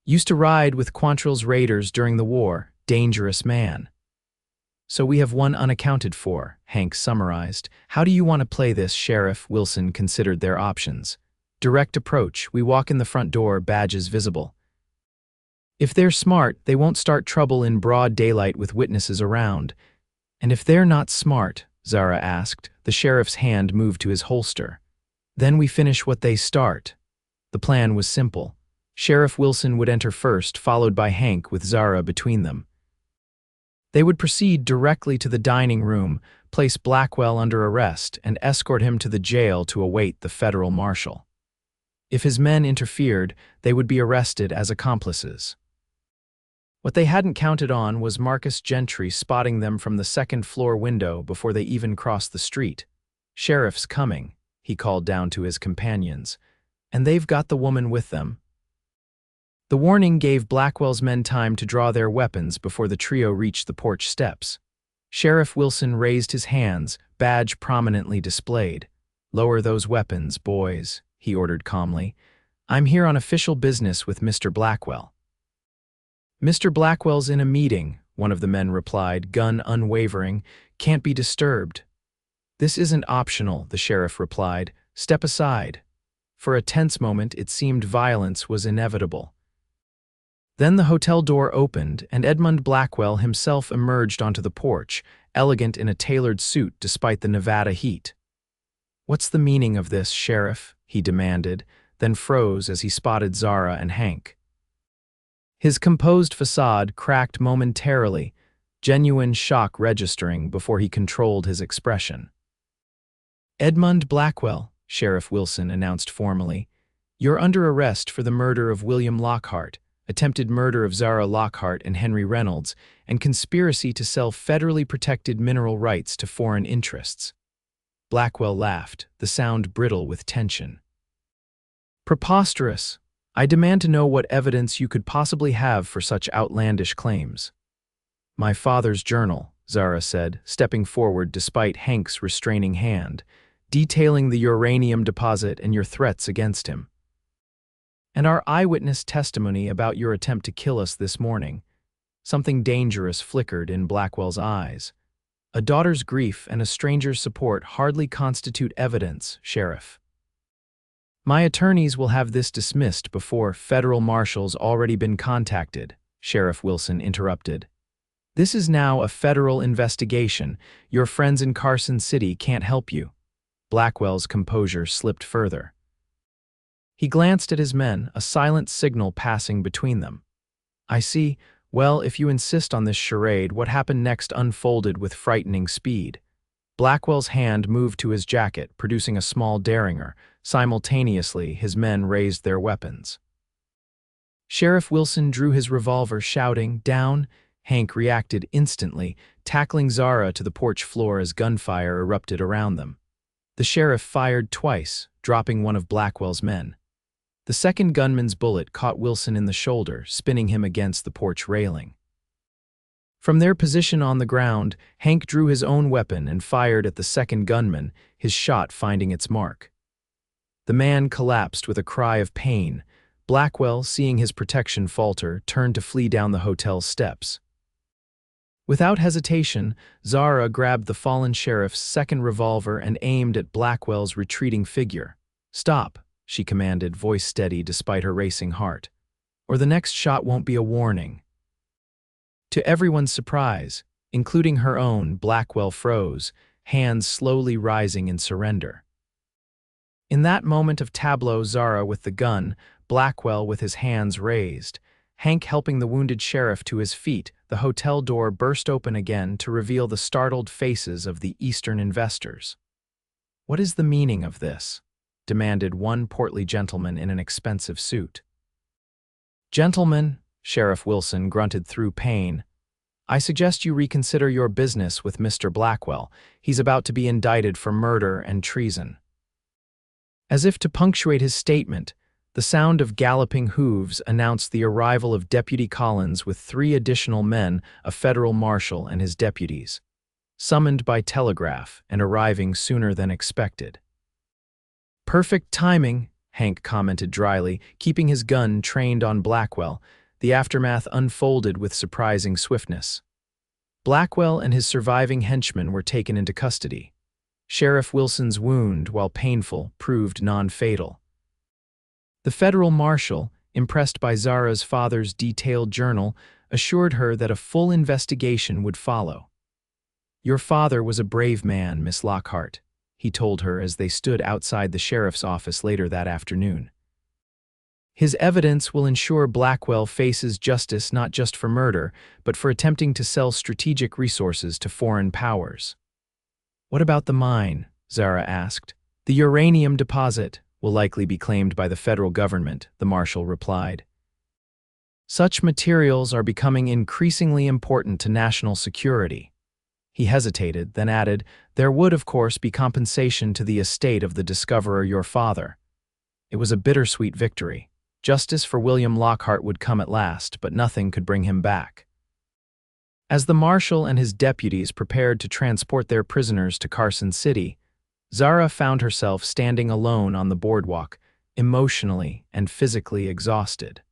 "Used to ride with Quantrill's raiders during the war. Dangerous man." "So we have one unaccounted for," Hank summarized. "How do you want to play this, Sheriff?" Wilson considered their options. "Direct approach. We walk in the front door, badges visible. If they're smart, they won't start trouble in broad daylight with witnesses around." "And if they're not smart?" Zara asked. The sheriff's hand moved to his holster. "Then we finish what they start." The plan was simple. Sheriff Wilson would enter first, followed by Hank with Zara between them. They would proceed directly to the dining room, place Blackwell under arrest, and escort him to the jail to await the federal marshal. If his men interfered, they would be arrested as accomplices. What they hadn't counted on was Marcus Gentry spotting them from the second-floor window before they even crossed the street. "Sheriff's coming," he called down to his companions, "and they've got the woman with them." The warning gave Blackwell's men time to draw their weapons before the trio reached the porch steps. Sheriff Wilson raised his hands, badge prominently displayed. "Lower those weapons, boys," he ordered calmly. "I'm here on official business with Mr. Blackwell." "Mr. Blackwell's in a meeting," one of the men replied, gun unwavering. "Can't be disturbed." "This isn't optional," the sheriff replied. "Step aside." For a tense moment, it seemed violence was inevitable. Then the hotel door opened, and Edmund Blackwell himself emerged onto the porch, elegant in a tailored suit despite the Nevada heat. "What's the meaning of this, Sheriff?" he demanded, then froze as he spotted Zara and Hank. His composed facade cracked momentarily, genuine shock registering before he controlled his expression. "Edmund Blackwell," Sheriff Wilson announced formally, "you're under arrest for the murder of William Lockhart, attempted murder of Zara Lockhart and Henry Reynolds, and conspiracy to sell federally protected mineral rights to foreign interests." Blackwell laughed, the sound brittle with tension. "Preposterous. I demand to know what evidence you could possibly have for such outlandish claims." "My father's journal," Zara said, stepping forward despite Hank's restraining hand, "detailing the uranium deposit and your threats against him. And our eyewitness testimony about your attempt to kill us this morning." Something dangerous flickered in Blackwell's eyes. "A daughter's grief and a stranger's support hardly constitute evidence, Sheriff." "My attorneys will have this dismissed before federal marshals already been contacted," Sheriff Wilson interrupted. "This is now a federal investigation. Your friends in Carson City can't help you." Blackwell's composure slipped further. He glanced at his men, a silent signal passing between them. "I see. Well, if you insist on this charade, what happened next unfolded with frightening speed." Blackwell's hand moved to his jacket, producing a small derringer. Simultaneously, his men raised their weapons. Sheriff Wilson drew his revolver, shouting, "Down!" Hank reacted instantly, tackling Zara to the porch floor as gunfire erupted around them. The sheriff fired twice, dropping one of Blackwell's men. The second gunman's bullet caught Wilson in the shoulder, spinning him against the porch railing. From their position on the ground, Hank drew his own weapon and fired at the second gunman, his shot finding its mark. The man collapsed with a cry of pain. Blackwell, seeing his protection falter, turned to flee down the hotel's steps. Without hesitation, Zara grabbed the fallen sheriff's second revolver and aimed at Blackwell's retreating figure. "Stop," she commanded, voice steady despite her racing heart, "or the next shot won't be a warning." To everyone's surprise, including her own, Blackwell froze, hands slowly rising in surrender. In that moment of tableau, Zara with the gun, Blackwell with his hands raised, Hank helping the wounded sheriff to his feet, the hotel door burst open again to reveal the startled faces of the Eastern investors. "What is the meaning of this?" demanded one portly gentleman in an expensive suit. "Gentlemen," Sheriff Wilson grunted through pain, "I suggest you reconsider your business with Mr. Blackwell. He's about to be indicted for murder and treason." As if to punctuate his statement, the sound of galloping hooves announced the arrival of Deputy Collins with 3 additional men, a federal marshal and his deputies, summoned by telegraph and arriving sooner than expected. "Perfect timing," Hank commented dryly, keeping his gun trained on Blackwell. The aftermath unfolded with surprising swiftness. Blackwell and his surviving henchmen were taken into custody. Sheriff Wilson's wound, while painful, proved non-fatal. The federal marshal, impressed by Zara's father's detailed journal, assured her that a full investigation would follow. "Your father was a brave man, Miss Lockhart," he told her as they stood outside the sheriff's office later that afternoon. "His evidence will ensure Blackwell faces justice not just for murder, but for attempting to sell strategic resources to foreign powers." "What about the mine?" Zara asked. "The uranium deposit will likely be claimed by the federal government," the marshal replied. "Such materials are becoming increasingly important to national security." He hesitated, then added, "There would, of course, be compensation to the estate of the discoverer, your father." It was a bittersweet victory. Justice for William Lockhart would come at last, but nothing could bring him back. As the marshal and his deputies prepared to transport their prisoners to Carson City, Zara found herself standing alone on the boardwalk, emotionally and physically exhausted.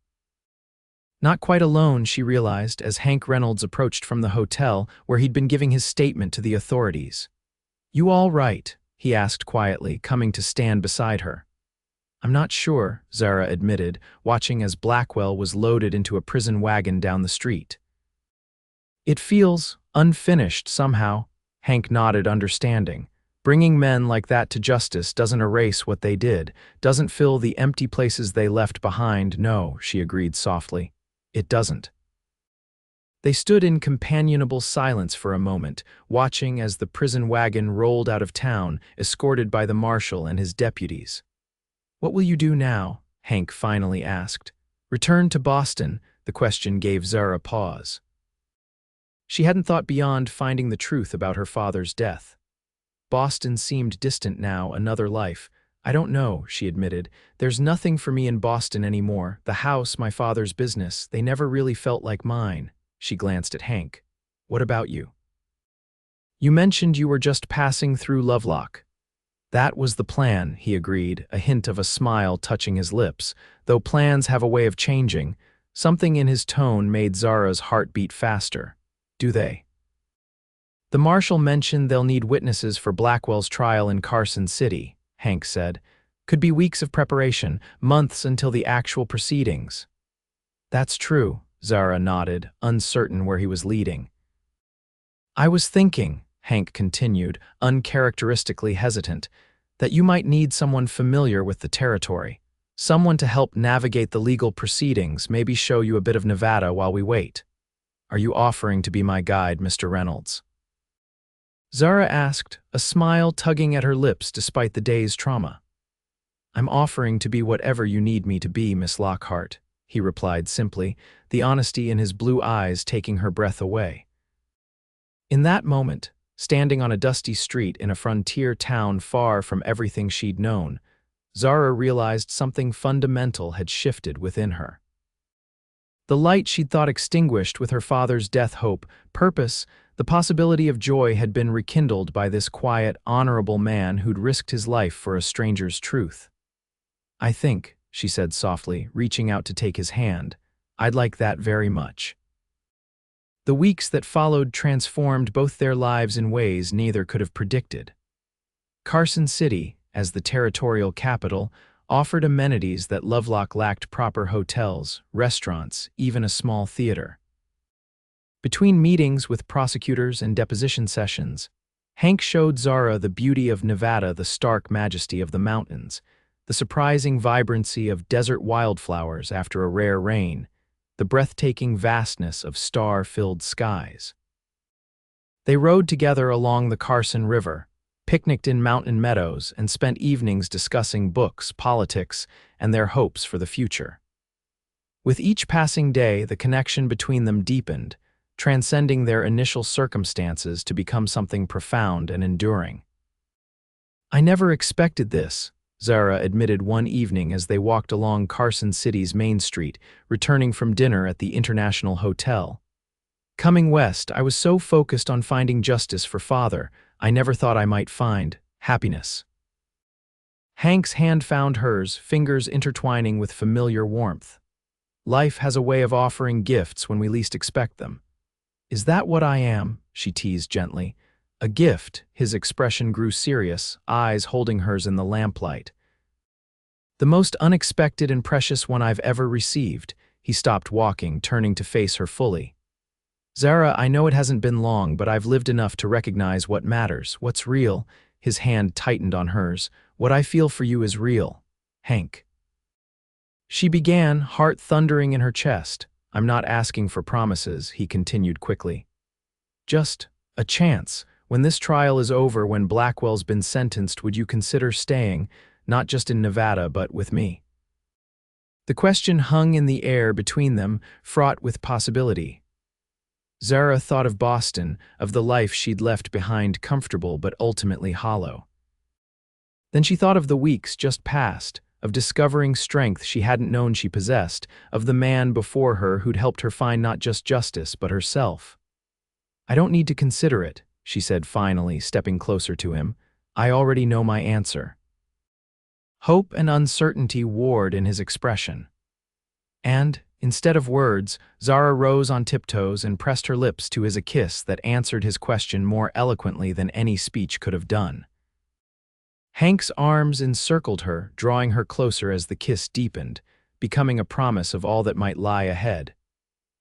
Not quite alone, she realized, as Hank Reynolds approached from the hotel where he'd been giving his statement to the authorities. "You all right?" he asked quietly, coming to stand beside her. "I'm not sure," Zara admitted, watching as Blackwell was loaded into a prison wagon down the street. "It feels unfinished somehow," Hank nodded, understanding. Bringing men like that to justice doesn't erase what they did, doesn't fill the empty places they left behind. No, she agreed softly. It doesn't. They stood in companionable silence for a moment, watching as the prison wagon rolled out of town, escorted by the marshal and his deputies. "What will you do now?" Hank finally asked. "Return to Boston." The question gave Zara pause. She hadn't thought beyond finding the truth about her father's death. Boston seemed distant now, another life. "I don't know," she admitted. "There's nothing for me in Boston anymore. The house, my father's business, they never really felt like mine." She glanced at Hank. "What about you?" "You mentioned you were just passing through Lovelock." "That was the plan," he agreed, a hint of a smile touching his lips. Though plans have a way of changing, something in his tone made Zara's heart beat faster. "Do they?" "The marshal mentioned they'll need witnesses for Blackwell's trial in Carson City," Hank said. "Could be weeks of preparation, months until the actual proceedings." "That's true," Zara nodded, uncertain where he was leading. "I was thinking," Hank continued, uncharacteristically hesitant, "that you might need someone familiar with the territory. Someone to help navigate the legal proceedings, maybe show you a bit of Nevada while we wait. Are you offering to be my guide, Mr. Reynolds?" Zara asked, a smile tugging at her lips despite the day's trauma. "I'm offering to be whatever you need me to be, Miss Lockhart," he replied simply, the honesty in his blue eyes taking her breath away. In that moment, standing on a dusty street in a frontier town far from everything she'd known, Zara realized something fundamental had shifted within her. The light she'd thought extinguished with her father's death, hope, purpose, the possibility of joy had been rekindled by this quiet, honorable man who'd risked his life for a stranger's truth. "I think," she said softly, reaching out to take his hand, "I'd like that very much." The weeks that followed transformed both their lives in ways neither could have predicted. Carson City, as the territorial capital, offered amenities that Lovelock lacked: proper hotels, restaurants, even a small theater. Between meetings with prosecutors and deposition sessions, Hank showed Zara the beauty of Nevada, the stark majesty of the mountains, the surprising vibrancy of desert wildflowers after a rare rain, the breathtaking vastness of star-filled skies. They rode together along the Carson River, picnicked in mountain meadows, and spent evenings discussing books, politics, and their hopes for the future. With each passing day, the connection between them deepened, transcending their initial circumstances to become something profound and enduring. "I never expected this," Zara admitted one evening as they walked along Carson City's Main Street, returning from dinner at the International Hotel. "Coming west, I was so focused on finding justice for Father, I never thought I might find happiness." Hank's hand found hers, fingers intertwining with familiar warmth. "Life has a way of offering gifts when we least expect them." "Is that what I am?" she teased gently. "A gift?" His expression grew serious, eyes holding hers in the lamplight. "The most unexpected and precious one I've ever received." He stopped walking, turning to face her fully. "Zara, I know it hasn't been long, but I've lived enough to recognize what matters, what's real." His hand tightened on hers. "What I feel for you is real, Hank." She began, heart thundering in her chest. "I'm not asking for promises," he continued quickly. "Just a chance. When this trial is over, when Blackwell's been sentenced, would you consider staying, not just in Nevada, but with me?" The question hung in the air between them, fraught with possibility. Zara thought of Boston, of the life she'd left behind, comfortable but ultimately hollow. Then she thought of the weeks just past, of discovering strength she hadn't known she possessed, of the man before her who'd helped her find not just justice, but herself. "I don't need to consider it," she said finally, stepping closer to him. "I already know my answer." Hope and uncertainty warred in his expression. And, instead of words, Zara rose on tiptoes and pressed her lips to his a kiss that answered his question more eloquently than any speech could have done. Hank's arms encircled her, drawing her closer as the kiss deepened, becoming a promise of all that might lie ahead.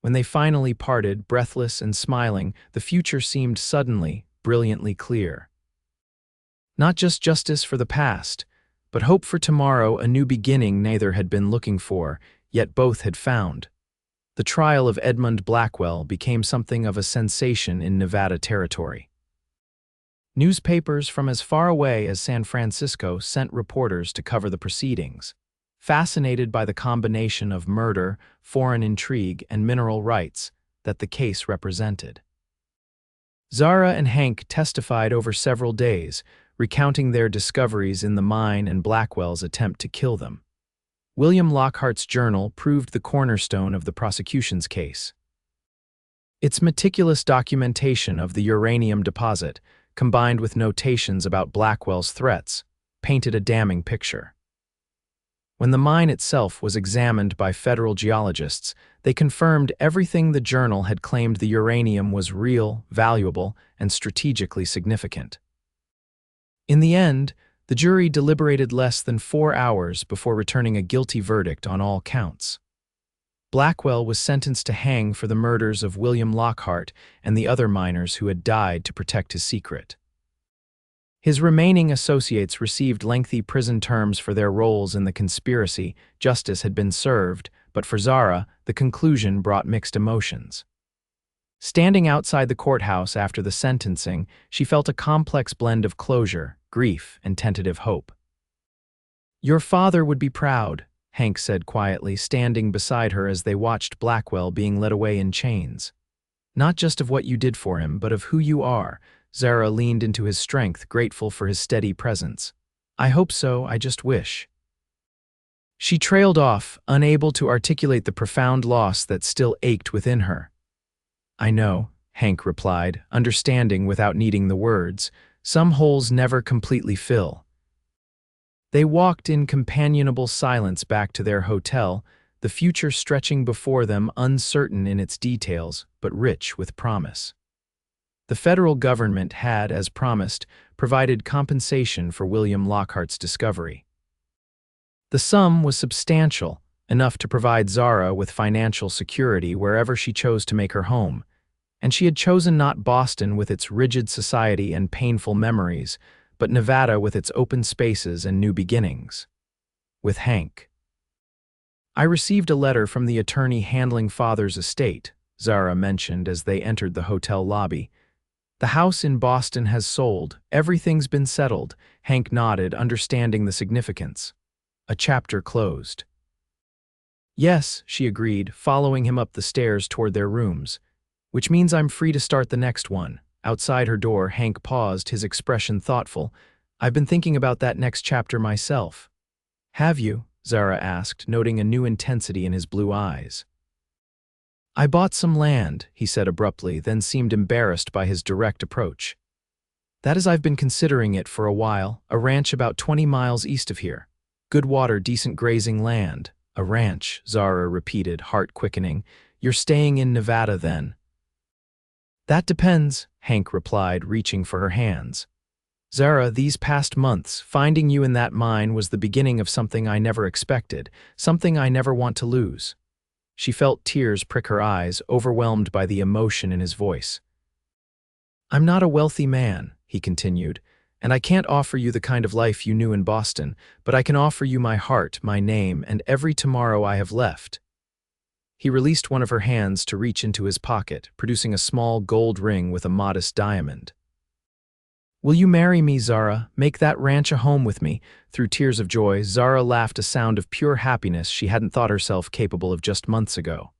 When they finally parted, breathless and smiling, the future seemed suddenly, brilliantly clear. Not just justice for the past, but hope for tomorrow, a new beginning neither had been looking for, yet both had found. The trial of Edmund Blackwell became something of a sensation in Nevada territory. Newspapers from as far away as San Francisco sent reporters to cover the proceedings, fascinated by the combination of murder, foreign intrigue, and mineral rights that the case represented. Zara and Hank testified over several days, recounting their discoveries in the mine and Blackwell's attempt to kill them. William Lockhart's journal proved the cornerstone of the prosecution's case. Its meticulous documentation of the uranium deposit, combined with notations about Blackwell's threats, painted a damning picture. When the mine itself was examined by federal geologists, they confirmed everything the journal had claimed: the uranium was real, valuable, and strategically significant. In the end, the jury deliberated less than 4 hours before returning a guilty verdict on all counts. Blackwell was sentenced to hang for the murders of William Lockhart and the other miners who had died to protect his secret. His remaining associates received lengthy prison terms for their roles in the conspiracy. Justice had been served, but for Zara, the conclusion brought mixed emotions. Standing outside the courthouse after the sentencing, she felt a complex blend of closure, grief, and tentative hope. "Your father would be proud," Hank said quietly, standing beside her as they watched Blackwell being led away in chains. "Not just of what you did for him, but of who you are." Zara leaned into his strength, grateful for his steady presence. "I hope so, I just wish." She trailed off, unable to articulate the profound loss that still ached within her. "I know," Hank replied, understanding without needing the words. "Some holes never completely fill." They walked in companionable silence back to their hotel, the future stretching before them, uncertain in its details, but rich with promise. The federal government had, as promised, provided compensation for William Lockhart's discovery. The sum was substantial, enough to provide Zara with financial security wherever she chose to make her home, and she had chosen not Boston with its rigid society and painful memories, but Nevada with its open spaces and new beginnings. With Hank. "I received a letter from the attorney handling Father's estate," Zara mentioned as they entered the hotel lobby. "The house in Boston has sold. Everything's been settled." Hank nodded, understanding the significance. A chapter closed. "Yes," she agreed, following him up the stairs toward their rooms. "Which means I'm free to start the next one." Outside her door, Hank paused, his expression thoughtful. "I've been thinking about that next chapter myself." "Have you?" Zara asked, noting a new intensity in his blue eyes. "I bought some land," he said abruptly, then seemed embarrassed by his direct approach. "That is, I've been considering it for a while, a ranch about 20 miles east of here. Good water, decent grazing land." "A ranch," Zara repeated, heart quickening. "You're staying in Nevada then?" "That depends," Hank replied, reaching for her hands. "Zara, these past months, finding you in that mine was the beginning of something I never expected, something I never want to lose." She felt tears prick her eyes, overwhelmed by the emotion in his voice. "I'm not a wealthy man," he continued, "and I can't offer you the kind of life you knew in Boston, but I can offer you my heart, my name, and every tomorrow I have left." He released one of her hands to reach into his pocket, producing a small gold ring with a modest diamond. "Will you marry me, Zara? Make that ranch a home with me?" Through tears of joy, Zara laughed, a sound of pure happiness she hadn't thought herself capable of just months ago.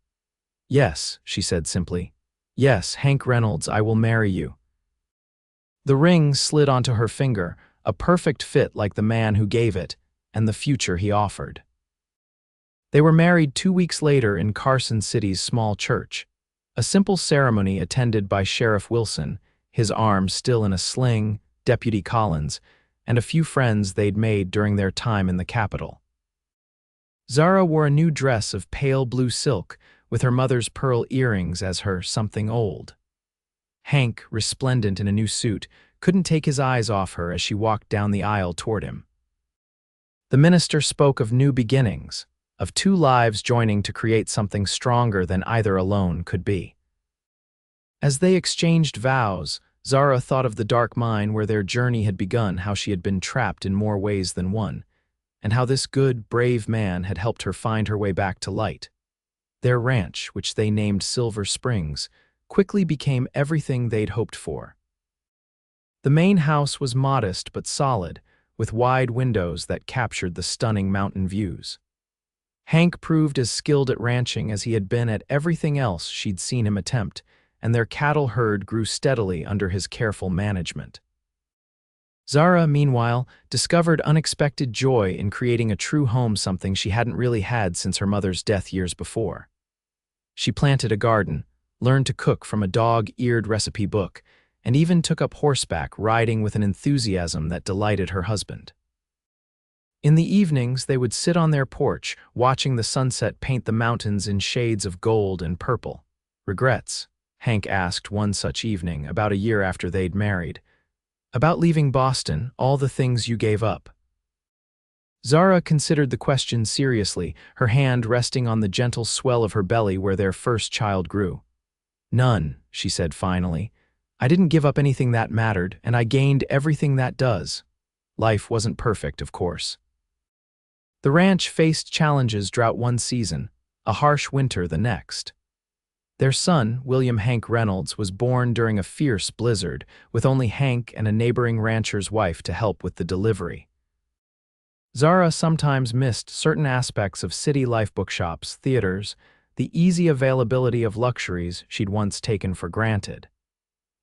"Yes," she said simply. "Yes, Hank Reynolds, I will marry you." The ring slid onto her finger, a perfect fit like the man who gave it, and the future he offered. They were married 2 weeks later in Carson City's small church, a simple ceremony attended by Sheriff Wilson, his arm still in a sling, Deputy Collins, and a few friends they'd made during their time in the capital. Zara wore a new dress of pale blue silk, with her mother's pearl earrings as her something old. Hank, resplendent in a new suit, couldn't take his eyes off her as she walked down the aisle toward him. The minister spoke of new beginnings, of 2 lives joining to create something stronger than either alone could be. As they exchanged vows, Zara thought of the dark mine where their journey had begun, how she had been trapped in more ways than one, and how this good, brave man had helped her find her way back to light. Their ranch, which they named Silver Springs, quickly became everything they'd hoped for. The main house was modest but solid, with wide windows that captured the stunning mountain views. Hank proved as skilled at ranching as he had been at everything else she'd seen him attempt, and their cattle herd grew steadily under his careful management. Zara, meanwhile, discovered unexpected joy in creating a true home, something she hadn't really had since her mother's death years before. She planted a garden, learned to cook from a dog-eared recipe book, and even took up horseback riding with an enthusiasm that delighted her husband. In the evenings, they would sit on their porch, watching the sunset paint the mountains in shades of gold and purple. "Regrets?" Hank asked one such evening, about a year after they'd married. "About leaving Boston, all the things you gave up?" Zara considered the question seriously, her hand resting on the gentle swell of her belly where their first child grew. "None," she said finally. "I didn't give up anything that mattered, and I gained everything that does. Life wasn't perfect, of course." The ranch faced challenges drought one season, a harsh winter the next. Their son, William Hank Reynolds, was born during a fierce blizzard, with only Hank and a neighboring rancher's wife to help with the delivery. Zara sometimes missed certain aspects of city life, bookshops, theaters, the easy availability of luxuries she'd once taken for granted.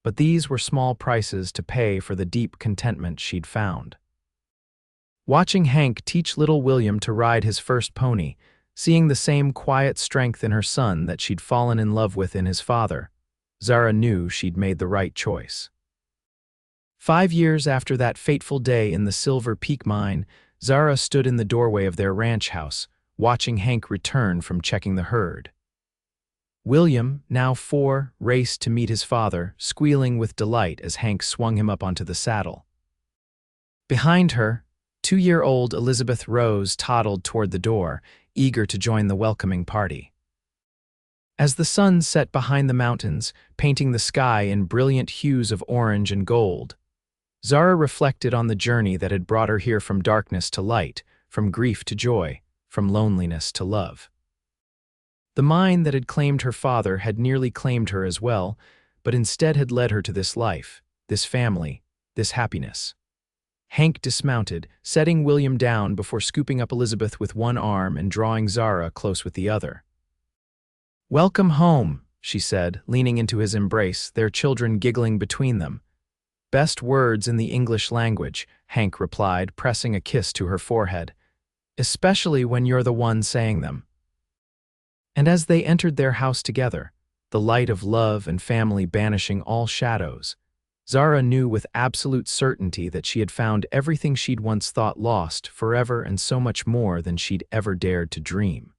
But these were small prices to pay for the deep contentment she'd found. Watching Hank teach little William to ride his first pony, seeing the same quiet strength in her son that she'd fallen in love with in his father, Zara knew she'd made the right choice. 5 years after that fateful day in the Silver Peak mine, Zara stood in the doorway of their ranch house, watching Hank return from checking the herd. William, now 4, raced to meet his father, squealing with delight as Hank swung him up onto the saddle. Behind her, 2-year-old Elizabeth Rose toddled toward the door, eager to join the welcoming party. As the sun set behind the mountains, painting the sky in brilliant hues of orange and gold, Zara reflected on the journey that had brought her here, from darkness to light, from grief to joy, from loneliness to love. The mine that had claimed her father had nearly claimed her as well, but instead had led her to this life, this family, this happiness. Hank dismounted, setting William down before scooping up Elizabeth with one arm and drawing Zara close with the other. "Welcome home," she said, leaning into his embrace, their children giggling between them. "Best words in the English language," Hank replied, pressing a kiss to her forehead. "Especially when you're the one saying them." And as they entered their house together, the light of love and family banishing all shadows, Zara knew with absolute certainty that she had found everything she'd once thought lost forever, and so much more than she'd ever dared to dream.